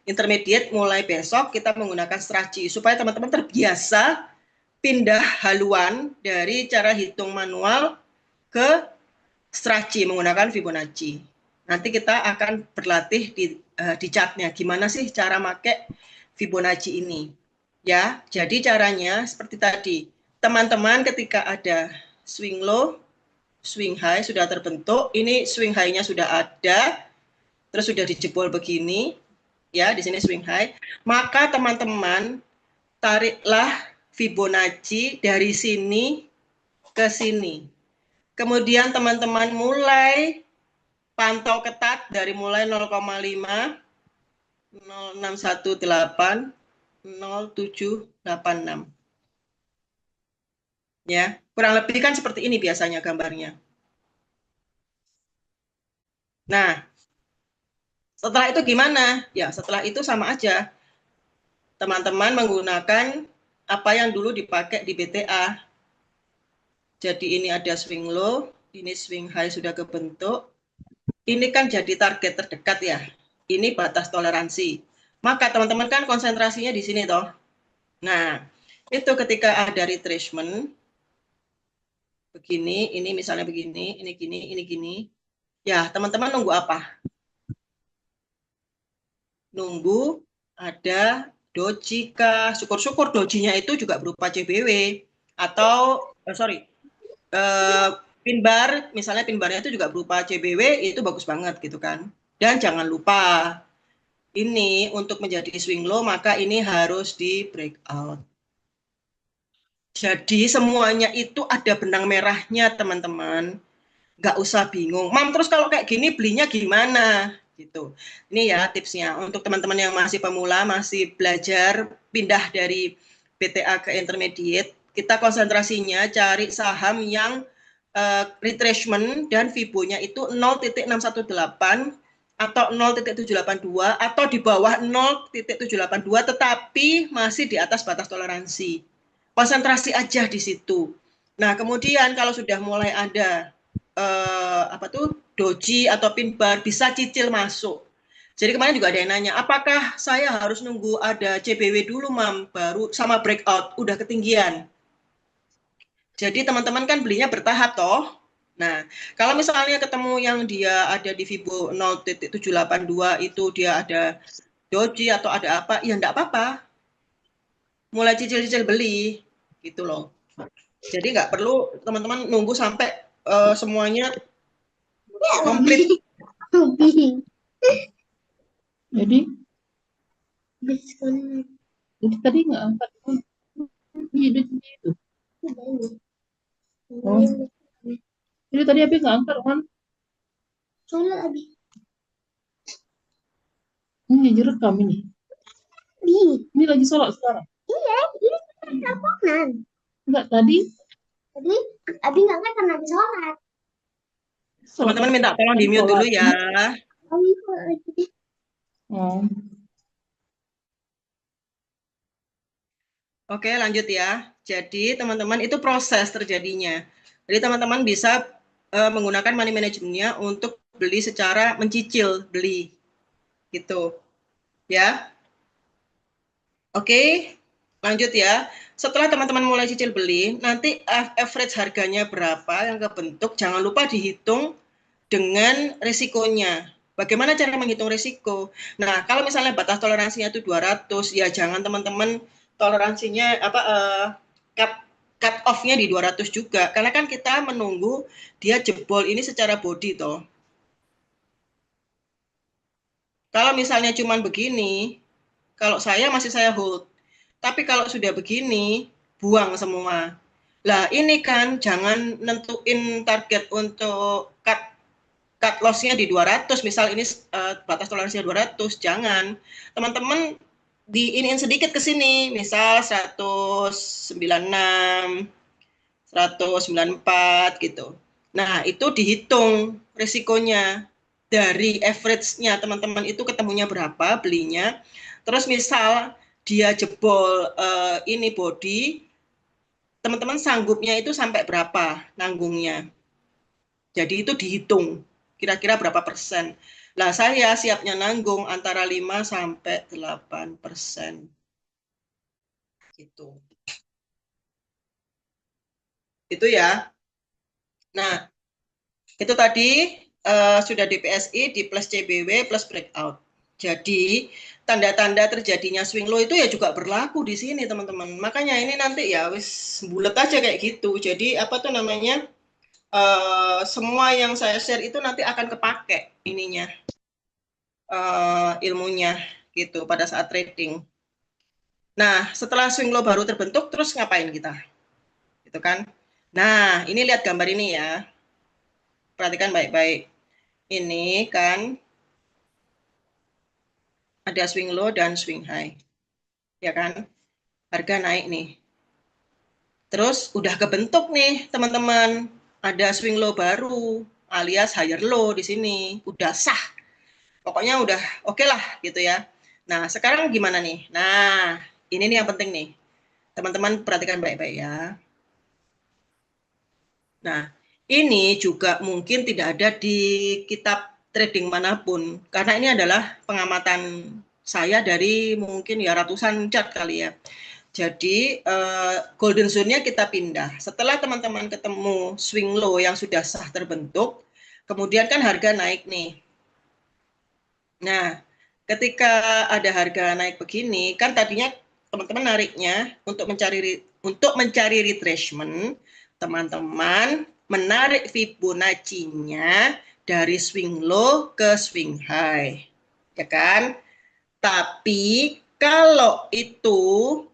intermediate mulai besok kita menggunakan Straci supaya teman-teman terbiasa pindah haluan dari cara hitung manual ke Straci menggunakan Fibonacci. Nanti kita akan berlatih di chartnya gimana sih cara pakai Fibonacci ini. Ya, jadi caranya seperti tadi. Teman-teman ketika ada swing low, swing high sudah terbentuk, ini swing high-nya sudah ada, terus sudah dijebol begini, ya di sini swing high, maka teman-teman tariklah Fibonacci dari sini ke sini. Kemudian teman-teman mulai pantau ketat dari mulai 0,5, 0618, 0786. Ya, kurang lebih kan seperti ini biasanya gambarnya. Nah, setelah itu gimana? Ya, setelah itu sama aja. Teman-teman menggunakan apa yang dulu dipakai di BTA. Jadi ini ada swing low, ini swing high sudah kebentuk. Ini kan jadi target terdekat ya. Ini batas toleransi. Maka teman-teman kan konsentrasinya di sini toh. Nah, itu ketika ada retracement, begini, ini misalnya begini, ini gini, ini gini. Ya, teman-teman nunggu apa? Nunggu ada doji kah? Syukur-syukur dojinya itu juga berupa CBW atau pin bar, misalnya pin barnya itu juga berupa CBW, itu bagus banget gitu kan. Dan jangan lupa ini untuk menjadi swing low maka ini harus di breakout. Jadi semuanya itu ada benang merahnya teman-teman. Nggak usah bingung. Mam, terus kalau kayak gini belinya gimana? Gitu. Ini ya tipsnya untuk teman-teman yang masih pemula, masih belajar pindah dari BTA ke intermediate, kita konsentrasinya cari saham yang retracement dan Fibonya itu 0.618 atau 0.782 atau di bawah 0.782 tetapi masih di atas batas toleransi. Konsentrasi aja di situ. Nah, kemudian kalau sudah mulai ada doji atau pin bar bisa cicil masuk. Jadi kemarin juga ada yang nanya, apakah saya harus nunggu ada CBW dulu, Mam, baru sama breakout, udah ketinggian. Jadi teman-teman kan belinya bertahap toh. Nah, kalau misalnya ketemu yang dia ada di Fibo 0.782 itu dia ada doji atau ada apa, ya enggak apa-apa. Mulai cicil-cicil beli, gitu loh. Jadi nggak perlu teman-teman nunggu sampai semuanya komplit. Jadi itu tadi nggak angkat. Iya, itu. Oh. Jadi tadi Abi nggak angkat kan? Soalnya Abi. Ini direkam ini. Ini lagi sholat sekarang. Iya, ini teleponan. Enggak tadi. Tadi Abi nggak kan karena habis sholat. Teman-teman minta tolong di mute dulu ya. Oh. Oke, lanjut ya. Jadi teman-teman itu proses terjadinya. Jadi teman-teman bisa menggunakan money managementnya untuk beli secara mencicil beli, gitu, ya. Oke, lanjut ya. Setelah teman-teman mulai cicil beli, nanti average harganya berapa yang kebentuk, jangan lupa dihitung dengan risikonya. Bagaimana cara menghitung risiko? Nah, kalau misalnya batas toleransinya itu 200, ya jangan teman-teman toleransinya cut off-nya di 200 juga. Karena kan kita menunggu dia jebol ini secara body toh. Kalau misalnya cuman begini, kalau saya masih saya hold. Tapi kalau sudah begini, buang semua. Lah ini kan jangan nentuin target untuk cut loss-nya di 200, misal ini batas toleransinya 200, jangan. Teman-teman diinin sedikit ke sini, misal 196, 194 gitu. Nah, itu dihitung risikonya. Dari average-nya teman-teman itu ketemunya berapa belinya. Terus misal dia jebol ini body, teman-teman sanggupnya itu sampai berapa nanggungnya. Jadi itu dihitung kira-kira berapa persen. Lah saya siapnya nanggung antara 5 sampai 8%. Gitu. Itu ya. Nah, itu tadi sudah DPSI, di plus CBW, plus breakout. Jadi, tanda-tanda terjadinya swing low itu ya juga berlaku di sini, teman-teman. Makanya ini nanti ya wis bulet aja kayak gitu. Jadi, apa tuh namanya, semua yang saya share itu nanti akan kepake ininya, ilmunya gitu pada saat trading. Nah, setelah swing low baru terbentuk, terus ngapain kita? Gitu kan? Nah, ini lihat gambar ini ya. Perhatikan baik-baik. Ini kan ada swing low dan swing high. Ya kan? Harga naik nih. Terus udah kebentuk nih, teman-teman. Ada swing low baru alias higher low di sini. Udah sah. Pokoknya udah oke lah gitu ya. Nah, sekarang gimana nih? Nah, ini nih yang penting nih. Teman-teman perhatikan baik-baik ya. Nah, ini juga mungkin tidak ada di kitab trading manapun, karena ini adalah pengamatan saya dari mungkin ya ratusan chart kali ya. Jadi golden zone-nya kita pindah. Setelah teman-teman ketemu swing low yang sudah sah terbentuk, kemudian kan harga naik nih. Nah, ketika ada harga naik begini, kan tadinya teman-teman nariknya untuk mencari retracement, teman-teman menarik Fibonacci-nya dari swing low ke swing high, ya kan? Tapi kalau itu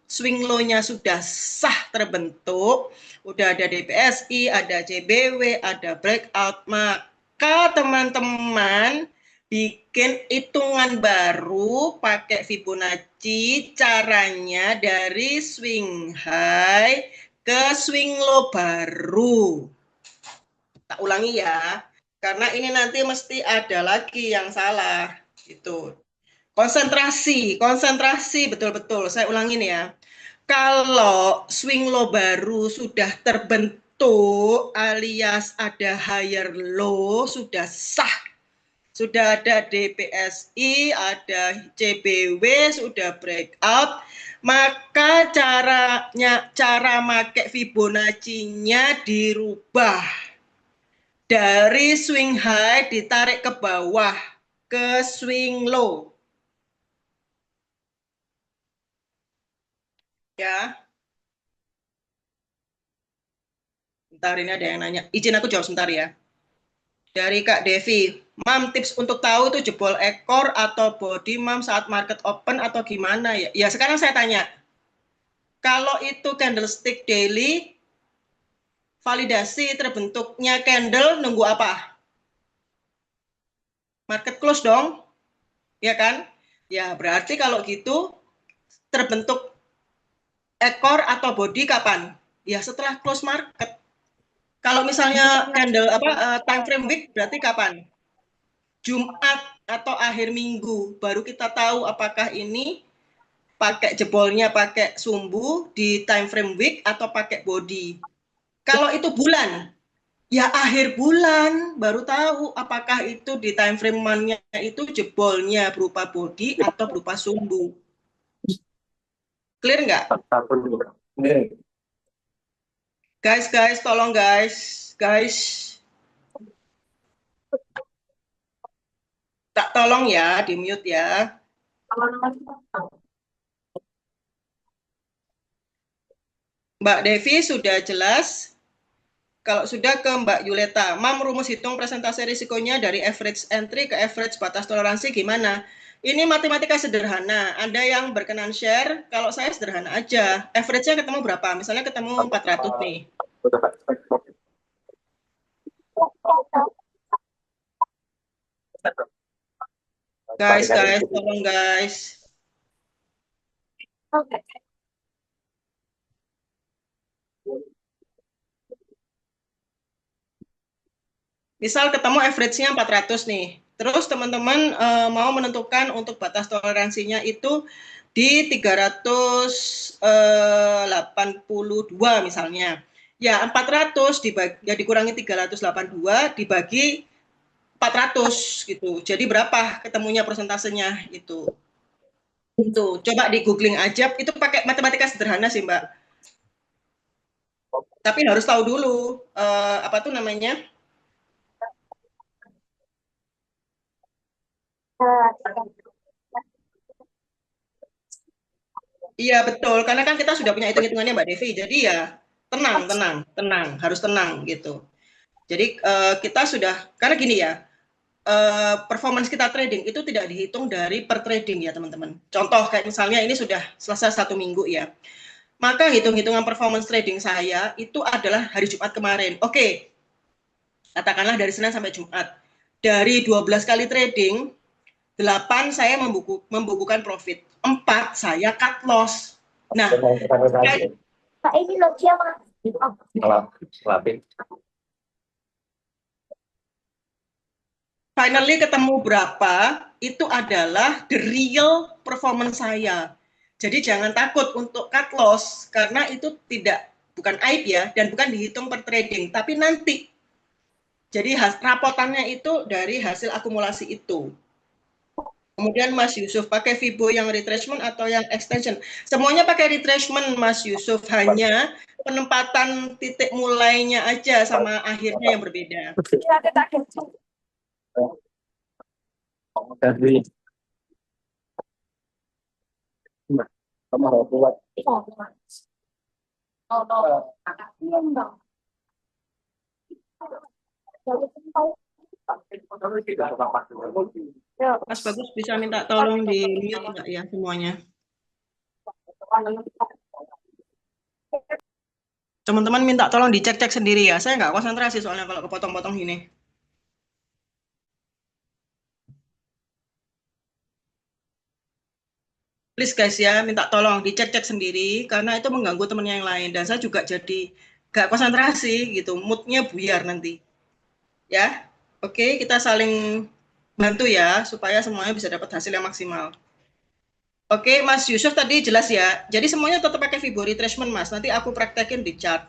swing low-nya sudah sah terbentuk, udah ada DPSI, ada CBW, ada breakout, maka teman-teman bikin hitungan baru pakai Fibonacci, caranya dari swing high ke swing low baru. Tak ulangi ya, karena ini nanti mesti ada lagi yang salah. Gitu. Konsentrasi betul-betul. Saya ulangin ya. Kalau swing low baru sudah terbentuk bentuk alias ada higher low sudah sah. Sudah ada DPSI, ada CBW, sudah breakout, maka cara pakai Fibonacci-nya dirubah. Dari swing high ditarik ke bawah, ke swing low. Ya. Bentar, ini ada yang nanya. Izin aku jawab sebentar ya. Dari Kak Devi, Mam, tips untuk tahu tuh jebol ekor atau body Mam saat market open atau gimana ya? Ya sekarang saya tanya, kalau itu candlestick daily, validasi terbentuknya candle nunggu apa? Market close dong, ya kan? Ya berarti kalau gitu terbentuk ekor atau body kapan? Ya setelah close market. Kalau misalnya candle time frame week berarti kapan? Jumat atau akhir minggu baru kita tahu apakah ini pakai jebolnya pakai sumbu di time frame week atau pakai body. Kalau itu bulan, ya akhir bulan baru tahu apakah itu di time frame month-nya itu jebolnya berupa body atau berupa sumbu. Clear nggak? Guys, tolong guys. Tak tolong ya, di mute ya. Mbak Devi sudah jelas? Kalau sudah ke Mbak Yuleta, Mam, rumus hitung presentasi risikonya dari average entry ke average batas toleransi gimana? Ini matematika sederhana. Ada yang berkenan share? Kalau saya sederhana aja. Average-nya ketemu berapa? Misalnya ketemu 400 nih. Guys, tolong guys. Oke. Misal ketemu average-nya 400 nih. Terus teman-teman mau menentukan untuk batas toleransinya itu di 382 misalnya. Ya 400 dikurangi 382 dibagi 400 gitu. Jadi berapa ketemunya persentasenya itu. Itu coba di googling aja, itu pakai matematika sederhana sih, Mbak. Tapi harus tahu dulu apa tuh namanya? Iya betul, karena kan kita sudah punya hitung-hitungannya Mbak Devi, jadi ya tenang, harus tenang gitu. Jadi kita sudah, karena gini ya, performance kita trading itu tidak dihitung dari per trading ya teman-teman. Contoh kayak misalnya ini sudah selesai 1 minggu ya, maka hitung-hitungan performance trading saya itu adalah hari Jumat kemarin. Oke, katakanlah dari Senin sampai Jumat, dari 12 kali trading, 8 saya membukukan profit, 4 saya cut loss. Nah, ini loh siapa? finally ketemu berapa, itu adalah the real performance saya. Jadi jangan takut untuk cut loss, karena itu bukan aib ya, dan bukan dihitung per trading, tapi nanti. Jadi rapotannya itu dari hasil akumulasi itu. Kemudian Mas Yusuf, pakai Fibo yang retracement atau yang extension? Semuanya pakai retracement Mas Yusuf, hanya penempatan titik mulainya aja sama akhirnya yang berbeda. Mas Bagus bisa minta tolong di mute enggak ya semuanya? Teman-teman minta tolong dicek-cek sendiri ya. Saya nggak konsentrasi soalnya kalau kepotong-potong gini. Please guys ya, minta tolong dicek-cek sendiri karena itu mengganggu temennya yang lain dan saya juga jadi nggak konsentrasi gitu, moodnya buyar nanti. Ya, oke, kita saling bantu ya supaya semuanya bisa dapat hasil yang maksimal. Oke, Mas Yusuf tadi jelas ya. Jadi semuanya tetap pakai Fibo retracement Mas. Nanti aku praktekin di chart.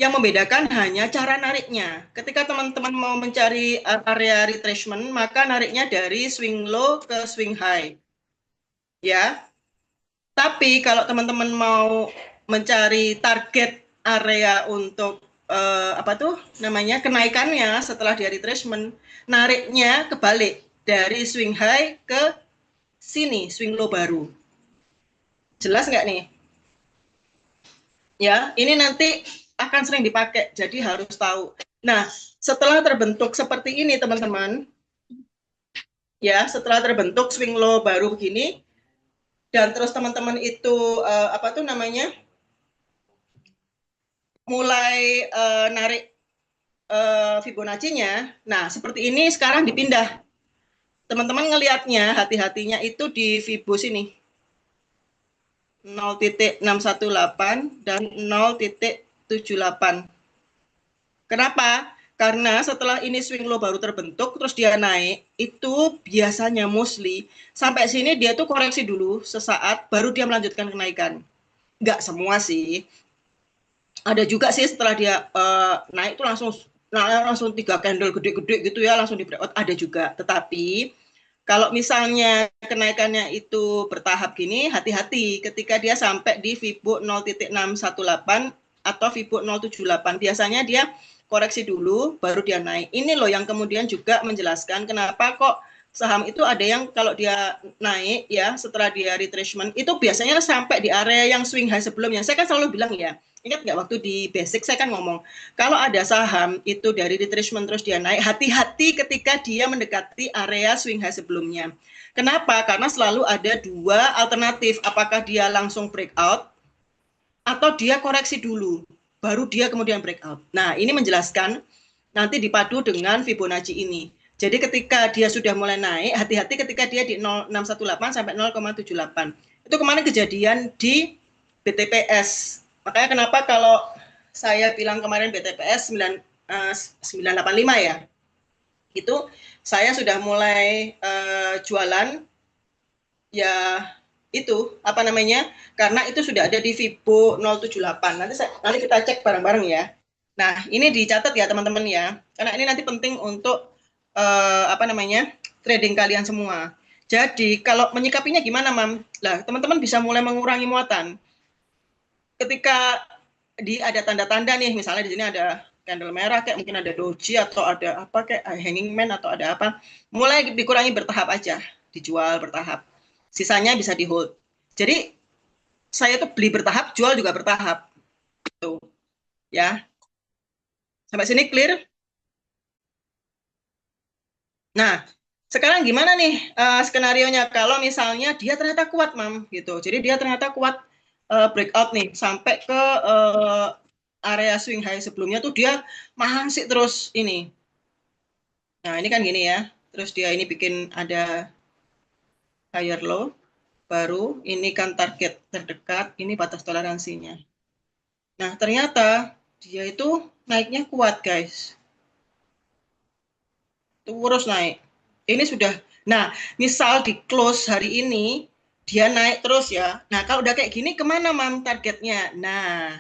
Yang membedakan hanya cara nariknya. Ketika teman-teman mau mencari area retracement, maka nariknya dari swing low ke swing high. Ya. Tapi kalau teman-teman mau mencari target area untuk apa tuh namanya kenaikannya setelah dia retracement, nariknya kebalik dari swing high ke sini, swing low baru. Jelas nggak nih? Ya, ini nanti akan sering dipakai, jadi harus tahu. Nah, setelah terbentuk seperti ini, teman-teman, ya, setelah terbentuk swing low baru begini, dan terus teman-teman itu apa tuh namanya, mulai narik Fibonacci-nya. Nah, seperti ini sekarang dipindah. Teman-teman ngelihatnya, hati-hatinya itu di Fibo sini. 0.618 dan 0.78. Kenapa? Karena setelah ini swing low baru terbentuk, terus dia naik, itu biasanya mostly sampai sini dia tuh koreksi dulu sesaat, baru dia melanjutkan kenaikan. Nggak semua sih. Ada juga sih setelah dia naik tuh langsung 3 candle gede-gede gitu ya, langsung di breakout, ada juga. Tetapi kalau misalnya kenaikannya itu bertahap gini, hati-hati ketika dia sampai di Fibo 0.618 atau Fibo 078. Biasanya dia koreksi dulu, baru dia naik. Ini loh yang kemudian juga menjelaskan kenapa kok saham itu ada yang kalau dia naik ya setelah dia retracement, itu biasanya sampai di area yang swing high sebelumnya. Saya kan selalu bilang ya, ingat nggak waktu di basic saya kan ngomong, kalau ada saham itu dari retracement terus dia naik, hati-hati ketika dia mendekati area swing high sebelumnya. Kenapa? Karena selalu ada dua alternatif, apakah dia langsung breakout atau dia koreksi dulu, baru dia kemudian breakout. Nah, ini menjelaskan nanti dipadu dengan Fibonacci ini. Jadi ketika dia sudah mulai naik, hati-hati ketika dia di 0,618 sampai 0,78. Itu kemarin kejadian di BTPS. Makanya kenapa kalau saya bilang kemarin BTPS 985 ya, itu saya sudah mulai jualan ya itu apa namanya, karena itu sudah ada di Fibo 078. Nanti kita cek bareng-bareng ya. Nah, ini dicatat ya teman-teman ya, karena ini nanti penting untuk apa namanya, trading kalian semua. Jadi kalau menyikapinya gimana, Mam? Lah, teman-teman bisa mulai mengurangi muatan. Ketika ada tanda-tanda nih, misalnya di sini ada candle merah, kayak mungkin ada doji atau ada apa kayak hanging man atau ada apa, mulai dikurangi bertahap aja, dijual bertahap. Sisanya bisa di hold. Jadi saya tuh beli bertahap, jual juga bertahap. Tuh. Ya. Sampai sini clear? Nah, sekarang gimana nih skenarionya kalau misalnya dia ternyata kuat, Mam, gitu. Jadi dia ternyata kuat breakout nih sampai ke area swing high sebelumnya tuh dia masih terus ini. Nah, ini kan gini ya. Terus dia ini bikin ada higher low baru, ini kan target terdekat, ini batas toleransinya. Nah, ternyata dia itu naiknya kuat, guys. Terus naik. Ini sudah, nah, misal di close hari ini, dia naik terus ya. Nah, kalau udah kayak gini, kemana, Mam, targetnya? Nah,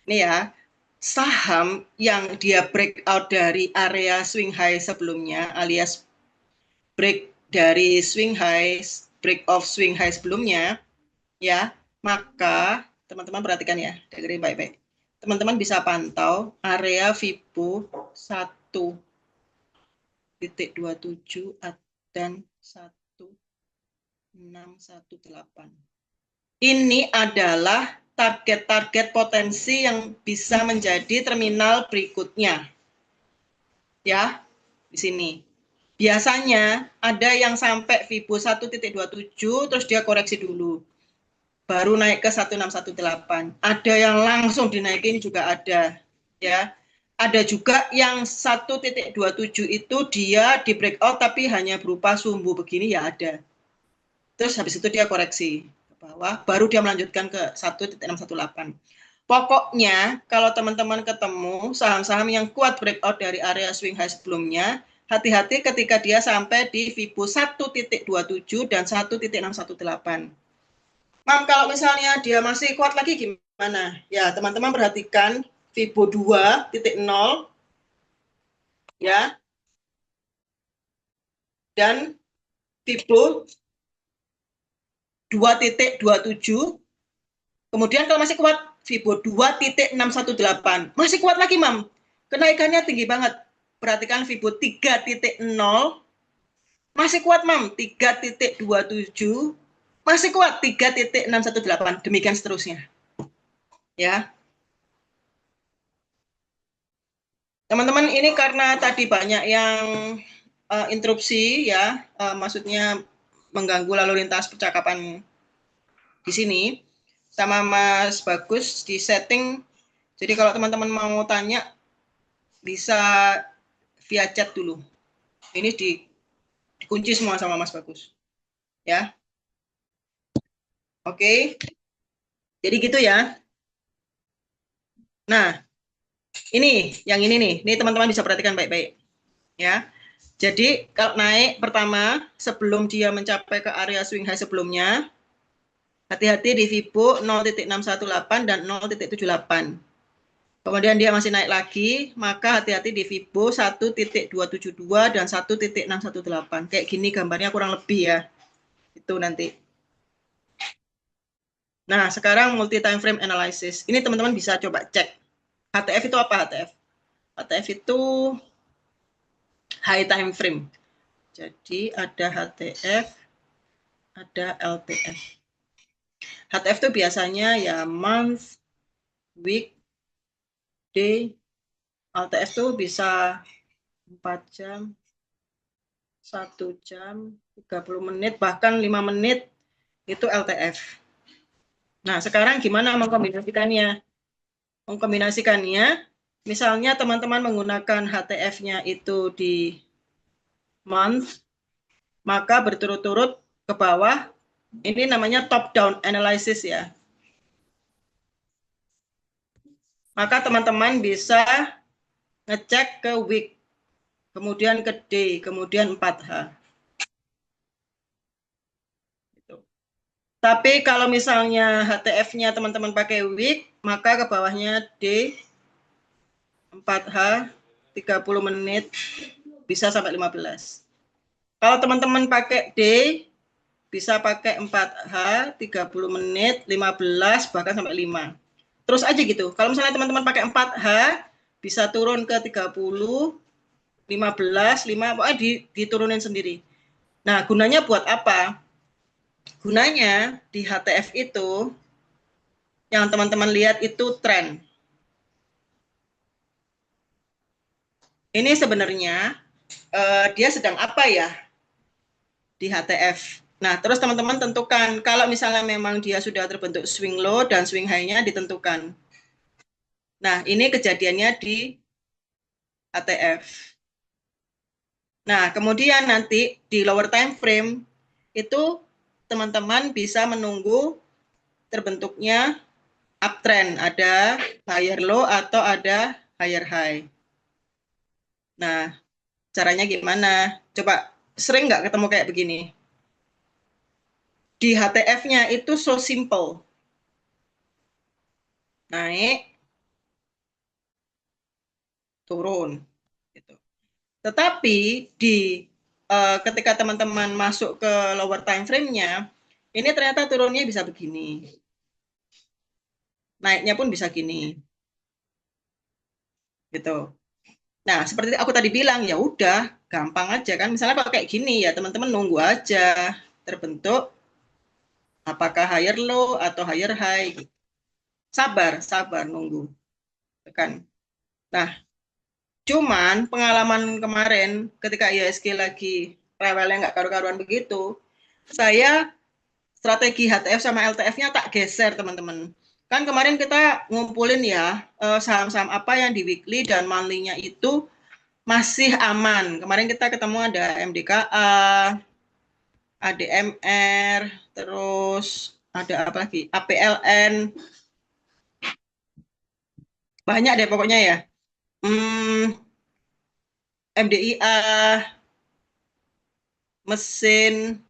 ini ya, saham yang dia breakout dari area swing high sebelumnya, alias break dari swing high, break off swing high sebelumnya, ya, maka teman-teman perhatikan ya, dengerin baik-baik. Teman-teman bisa pantau area Fibo 1.27 dan 1618. Ini adalah target-target potensi yang bisa menjadi terminal berikutnya. Ya, di sini. Biasanya ada yang sampai Fibo 1.27 terus dia koreksi dulu. Baru naik ke 1618. Ada yang langsung dinaikin juga ada, ya. Ada juga yang 1.27 itu dia di breakout tapi hanya berupa sumbu begini ya ada. Terus habis itu dia koreksi ke bawah, baru dia melanjutkan ke 1.618. Pokoknya kalau teman-teman ketemu saham-saham yang kuat breakout dari area swing high sebelumnya, hati-hati ketika dia sampai di Fibo 1.27 dan 1.618. Mam, kalau misalnya dia masih kuat lagi gimana? Ya, teman-teman perhatikan Fibo 2.0 ya. Dan Fibo 2.27. Kemudian kalau masih kuat Fibo 2.618. Masih kuat lagi, Mam. Kenaikannya tinggi banget. Perhatikan Fibo 3.0. Masih kuat, Mam. 3.27. Masih kuat 3.618. Demikian seterusnya. Ya. Teman-teman, ini karena tadi banyak yang interupsi ya, maksudnya mengganggu lalu lintas percakapan di sini sama Mas Bagus di setting. Jadi kalau teman-teman mau tanya bisa via chat dulu. Ini dikunci semua sama Mas Bagus. Ya. Oke. Jadi gitu ya. Nah, ini yang ini nih. Ini teman-teman bisa perhatikan baik-baik. Ya. Jadi kalau naik pertama sebelum dia mencapai ke area swing high sebelumnya, hati-hati di Fibo 0.618 dan 0.78. Kemudian dia masih naik lagi, maka hati-hati di Fibo 1.272 dan 1.618. Kayak gini gambarnya kurang lebih ya. Itu nanti. Nah, sekarang multi time frame analysis. Ini teman-teman bisa coba cek. HTF itu apa HTF? HTF itu high time frame. Jadi ada HTF, ada LTF. HTF itu biasanya ya month, week, day. LTF itu bisa 4 jam, 1 jam, 30 menit, bahkan 5 menit, itu LTF. Nah, sekarang gimana mengkombinasikannya? Mengkombinasikannya, misalnya teman-teman menggunakan HTF-nya itu di month, maka berturut-turut ke bawah, ini namanya top-down analysis ya. Maka teman-teman bisa ngecek ke week, kemudian ke day, kemudian 4H. Tapi kalau misalnya HTF-nya teman-teman pakai week, maka ke bawahnya D, 4H, 30 menit, bisa sampai 15. Kalau teman-teman pakai D, bisa pakai 4H, 30 menit, 15, bahkan sampai 5. Terus aja gitu. Kalau misalnya teman-teman pakai 4H, bisa turun ke 30, 15, 5, pokoknya diturunin sendiri. Nah, gunanya buat apa? Gunanya di HTF itu, yang teman-teman lihat itu tren. Ini sebenarnya dia sedang apa ya di HTF. Nah, terus teman-teman tentukan, kalau misalnya memang dia sudah terbentuk swing low dan swing high-nya ditentukan. Nah, ini kejadiannya di HTF. Nah, kemudian nanti di lower time frame, itu teman-teman bisa menunggu terbentuknya uptrend, ada higher low atau ada higher high. Nah, caranya gimana? Coba, sering nggak ketemu kayak begini? Di HTF-nya itu so simple. Naik, turun. Gitu. Tetapi ketika teman-teman masuk ke lower time frame-nya, ini ternyata turunnya bisa begini. Naiknya pun bisa gini. Gitu. Nah, seperti aku tadi bilang, ya udah, gampang aja kan. Misalnya kalau kayak gini ya, teman-teman nunggu aja terbentuk apakah higher low atau higher high. Sabar nunggu. Tekan. Nah, cuman pengalaman kemarin ketika IHSG lagi rewelnya nggak karu-karuan begitu, saya strategi HTF sama LTF-nya tak geser, teman-teman. Kan kemarin kita ngumpulin ya saham-saham apa yang di weekly dan monthly-nya itu masih aman. Kemarin kita ketemu ada MDKA, ADMR, terus ada apa lagi? APLN. Banyak deh pokoknya ya. MDIA, mesin.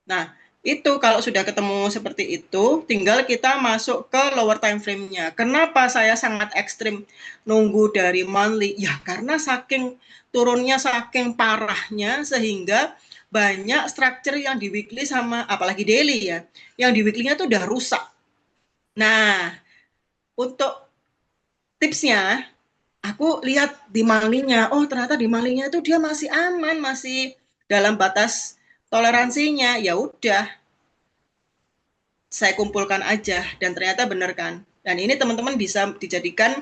Nah, Itu kalau sudah ketemu seperti itu, tinggal kita masuk ke lower time frame-nya. Kenapa saya sangat ekstrim nunggu dari monthly? Ya karena saking turunnya, saking parahnya, sehingga banyak structure yang di weekly sama apalagi daily ya, yang di weekly-nya tuh udah rusak. Nah, untuk tipsnya, aku lihat di monthly-nya, oh ternyata di monthly-nya itu dia masih aman, masih dalam batas toleransinya. Ya udah, saya kumpulkan aja dan ternyata benar kan. Dan ini teman-teman bisa dijadikan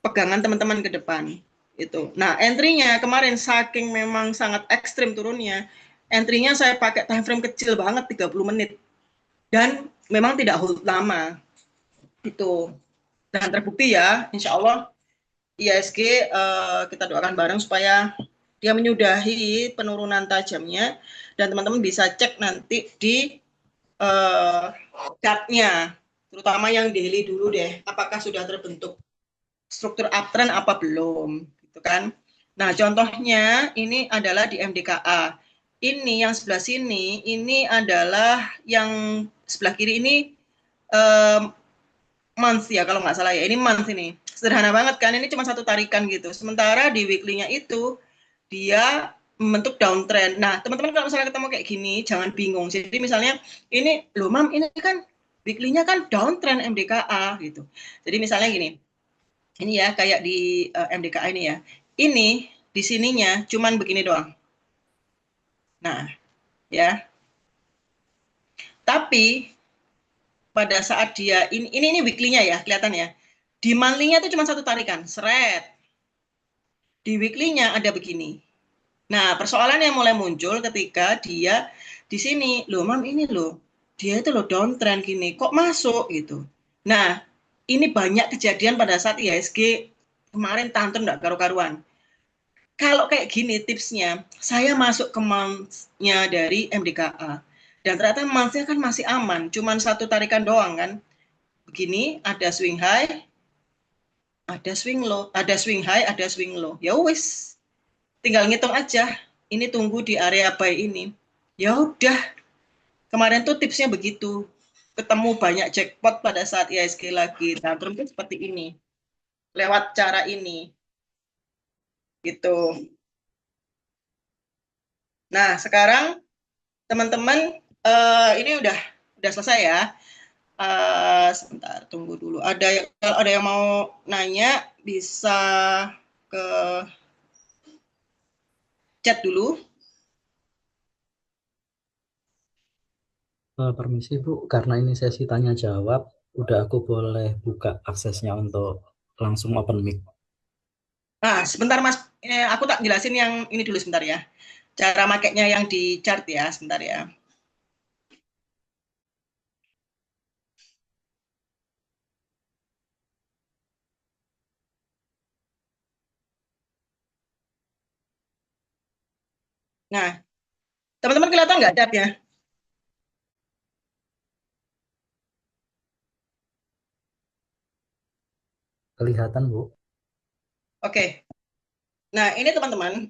pegangan teman-teman ke depan. Itu. Nah, entry-nya kemarin saking memang sangat ekstrim turunnya, entry-nya saya pakai time frame kecil banget 30 menit. Dan memang tidak hold lama. Itu. Dan terbukti ya, insya Allah ISG kita doakan bareng supaya dia menyudahi penurunan tajamnya dan teman-teman bisa cek nanti di chartnya, terutama yang daily dulu deh, apakah sudah terbentuk struktur uptrend apa belum, gitu kan? Nah, contohnya ini adalah di MDKA. Ini yang sebelah sini, ini adalah yang sebelah kiri ini month ya kalau nggak salah ya. Ini month ini. Sederhana banget kan, ini cuma satu tarikan gitu. Sementara di weekly-nya itu dia membentuk downtrend. Nah, teman-teman kalau misalnya ketemu kayak gini, jangan bingung. Jadi misalnya ini, loh Mam, ini kan weekly-nya kan downtrend MDKA gitu. Jadi misalnya gini, ini ya kayak di MDKA ini ya. Ini di sininya cuman begini doang. Nah, ya. Tapi pada saat dia ini weekly-nya ya, kelihatan ya. Di monthly-nya itu cuma satu tarikan, seret. Di weekly-nya ada begini. Nah, persoalan yang mulai muncul ketika dia di sini, loh Mam ini loh, dia itu loh downtrend gini, kok masuk gitu. Nah, ini banyak kejadian pada saat IHSG kemarin tantrum nggak karu-karuan. Kalau kayak gini tipsnya, saya masuk ke month-nya dari MDKA. Dan ternyata month-nya kan masih aman, cuma satu tarikan doang kan. Begini, ada swing high, ada swing low, ada swing high, ada swing low. Ya wis, tinggal ngitung aja. Ini tunggu di area buy ini. Ya udah, kemarin tuh tipsnya begitu. Ketemu banyak jackpot pada saat IHSG lagi. Nah, terus seperti ini. Lewat cara ini. Gitu. Nah, sekarang teman-teman ini udah selesai ya. Sebentar, tunggu dulu. Kalau ada yang mau nanya bisa ke chat dulu. Permisi Bu, karena ini sesi tanya jawab, udah aku boleh buka aksesnya untuk langsung open mic. Nah, sebentar Mas, aku tak jelasin yang ini dulu sebentar ya. Cara makainya yang di chart ya, sebentar ya. Nah, teman-teman kelihatan nggak chartnya? Kelihatan Bu? Oke. Nah, ini teman-teman.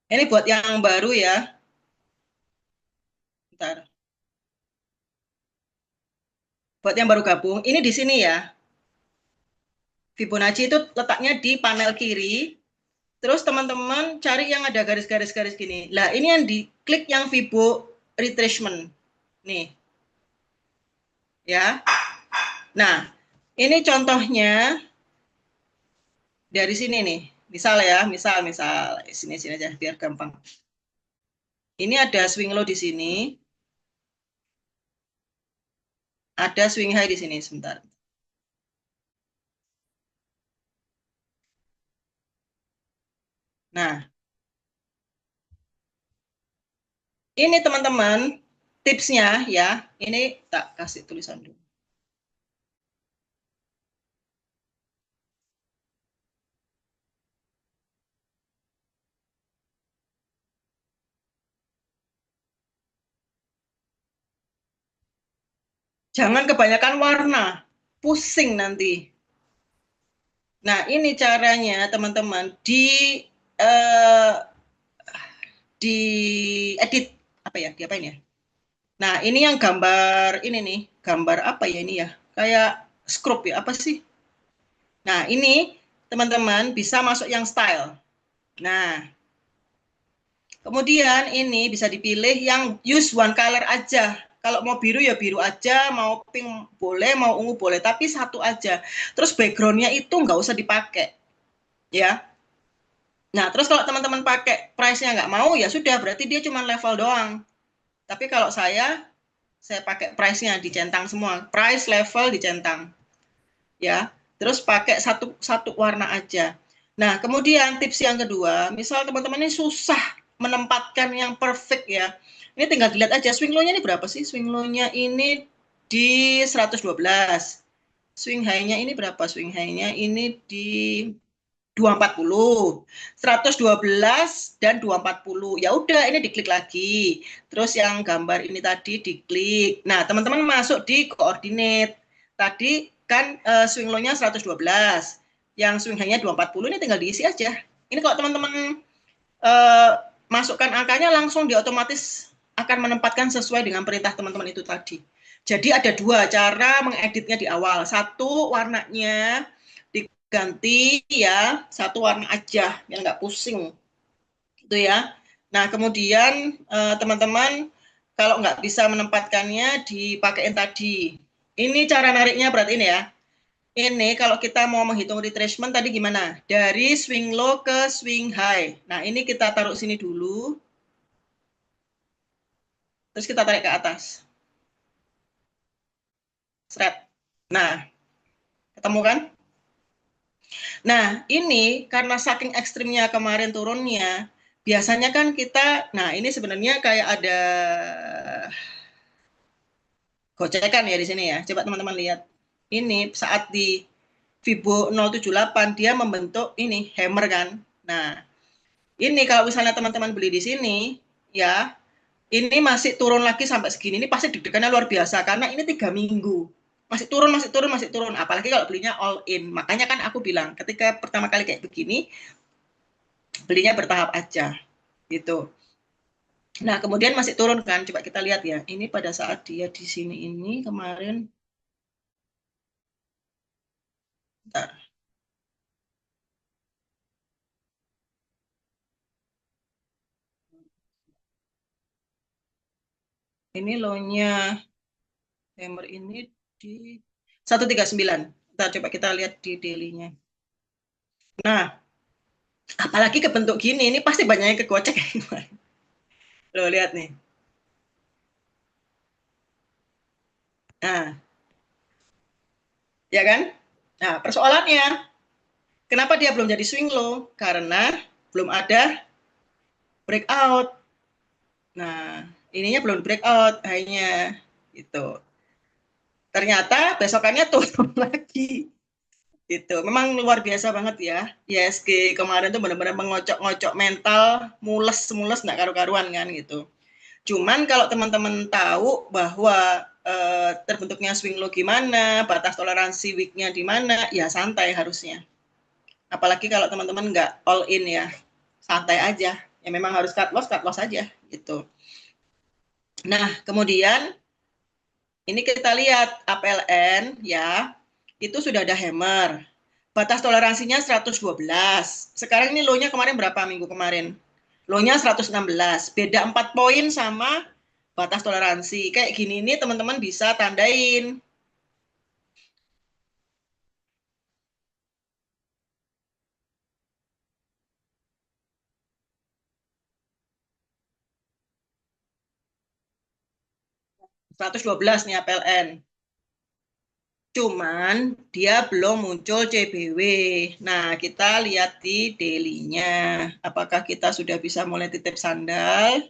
Ini buat yang baru ya. Bentar. Buat yang baru gabung, ini di sini ya. Fibonacci itu letaknya di panel kiri. Terus teman-teman cari yang ada garis-garis gini. Lah, ini yang diklik yang Fibo retracement. Nih. Ya. Nah, ini contohnya dari sini nih. Misal ya, misal sini aja biar gampang. Ini ada swing low di sini. Ada swing high di sini sebentar. Nah, ini teman-teman tipsnya ya. Ini tak kasih tulisan dulu. Jangan kebanyakan warna. pusing nanti. Nah, ini caranya teman-teman di edit apa ya? Diapain ya? Nah, ini yang gambar ini nih, gambar apa ya ini ya? Kayak scrub ya, apa sih? Nah, ini teman-teman bisa masuk yang style. Nah, kemudian ini bisa dipilih yang use one color aja. Kalau mau biru ya biru aja, mau pink boleh, mau ungu boleh, tapi satu aja. Terus backgroundnya itu nggak usah dipakai, ya. Nah, terus kalau teman-teman pakai price-nya nggak mau, ya sudah, berarti dia cuma level doang. Tapi kalau saya pakai price-nya dicentang semua, price level dicentang, ya. Terus pakai satu warna aja. Nah, kemudian tips yang kedua, misal teman-teman ini susah menempatkan yang perfect ya. Ini tinggal dilihat aja swing low-nya ini berapa sih? Swing low-nya ini di 112. Swing high-nya ini berapa? Swing high-nya ini di 240. 112 dan 240. Ya udah, ini diklik lagi. Terus yang gambar ini tadi diklik. Nah, teman-teman masuk di koordinat. Tadi kan swing low-nya 112. Yang swing high-nya 240, ini tinggal diisi aja. Ini kalau teman-teman masukkan angkanya langsung dia otomatis akan menempatkan sesuai dengan perintah teman-teman itu tadi. Jadi ada dua cara mengeditnya di awal. Satu, warnanya diganti ya, satu warna aja, yang nggak pusing. Itu ya. Nah, kemudian teman-teman kalau nggak bisa menempatkannya, dipakein tadi. Ini cara nariknya berarti ini ya. Ini kalau kita mau menghitung retracement tadi gimana? Dari swing low ke swing high. Nah, ini kita taruh sini dulu. Terus kita tarik ke atas. Seret. Nah, ketemu kan? Nah, ini karena saking ekstrimnya kemarin turunnya, biasanya kan kita, nah ini sebenarnya kayak ada gocekan ya di sini ya. Coba teman-teman lihat. Ini saat di Fibo 078 dia membentuk ini hammer kan. Nah, ini kalau misalnya teman-teman beli di sini ya, ini masih turun lagi sampai segini. Ini pasti deg-degannya luar biasa karena ini 3 minggu. Masih turun, masih turun, masih turun. Apalagi kalau belinya all in. Makanya kan aku bilang ketika pertama kali kayak begini, belinya bertahap aja gitu. Nah, kemudian masih turun kan. Coba kita lihat ya. Ini pada saat dia di sini ini kemarin. Bentar. Ini low-nya hammer ini di 139. Bentar, coba kita lihat di daily-nya. Nah, apalagi kebentuk gini, ini pasti banyak yang kegocek. Loh, lihat nih. Nah, ya kan? Nah, persoalannya, kenapa dia belum jadi swing low? Karena belum ada breakout. Nah, ininya belum breakout, high-nya gitu. Ternyata besokannya turun lagi. Gitu. Memang luar biasa banget ya. ISG kemarin tuh benar-benar mengocok-ngocok mental, mules nggak karu-karuan kan gitu. Cuman kalau teman-teman tahu bahwa terbentuknya swing low gimana, batas toleransi week-nya di mana, ya santai harusnya. Apalagi kalau teman-teman nggak all in ya, santai aja. Ya memang harus cut loss aja gitu. Nah, kemudian ini kita lihat APLN ya, itu sudah ada hammer. Batas toleransinya 112. Sekarang ini low-nya kemarin berapa minggu kemarin? Low-nya 116. Beda 4 poin sama batas toleransi. Kayak gini nih teman-teman bisa tandain. (112) nih APLN. Cuman dia belum muncul CBW. Nah, kita lihat di daily-nya. Apakah kita sudah bisa mulai titip sandal?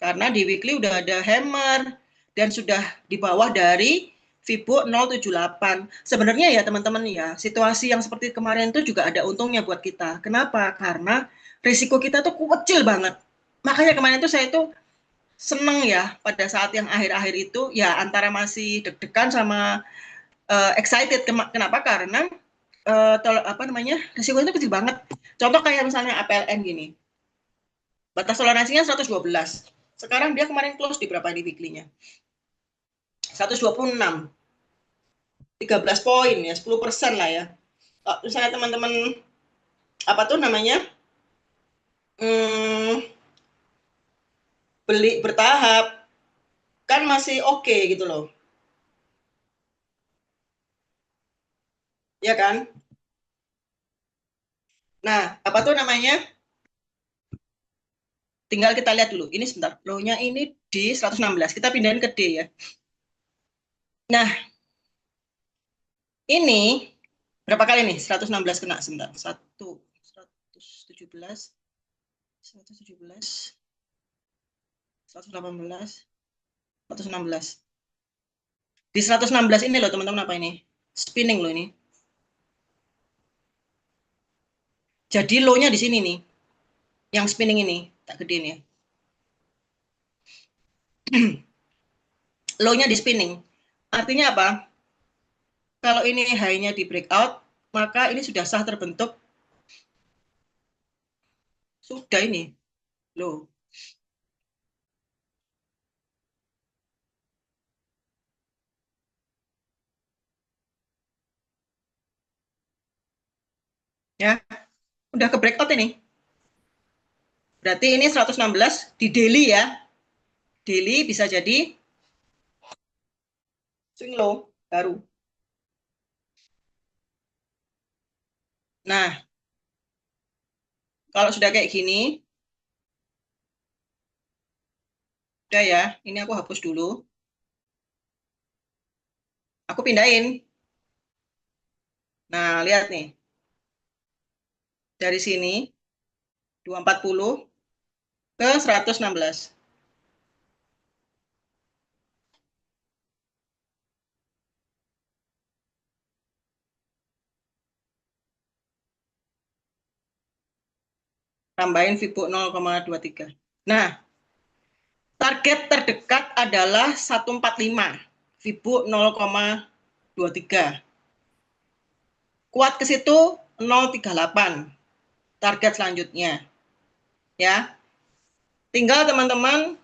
Karena di weekly udah ada hammer dan sudah di bawah dari Fibo 078. Sebenarnya ya teman-teman ya, situasi yang seperti kemarin itu juga ada untungnya buat kita. Kenapa? Karena risiko kita tuh kecil banget. Makanya kemarin tuh saya tuh seneng ya pada saat yang akhir-akhir itu ya antara masih deg-degan sama excited. Kenapa? Karena risiko itu kecil banget. Contoh kayak misalnya APLN gini. Batas toleransinya 112. Sekarang dia kemarin close di berapa di weekly-nya? 126. 13 poin ya, 10% lah ya. Misalnya teman-teman apa tuh namanya? Beli bertahap kan masih oke gitu loh. Ya kan? Nah, apa tuh namanya? Tinggal kita lihat dulu. Ini sebentar. Low-nya ini di 116. Kita pindahin ke D ya. Nah, ini berapa kali nih? 116 kena sebentar. 117, 117, 118, 116. Di 116 ini loh teman-teman, apa ini? Spinning loh ini. Jadi low-nya di sini nih. Yang spinning ini, tak gedein ya. Low-nya di spinning. Artinya apa? Kalau ini high-nya di breakout, maka ini sudah sah terbentuk. Sudah ini low. Ya, udah ke breakout ini. Berarti ini 116 di daily ya. Daily bisa jadi swing low baru. Nah, kalau sudah kayak gini, udah ya, ini aku hapus dulu. Aku pindahin. Nah, lihat nih. Dari sini 240 ke 116. Tambahin Fibo 0,23. Nah, target terdekat adalah 145. Fibo 0,23. Kuat ke situ 038. Target selanjutnya. Ya. Tinggal teman-teman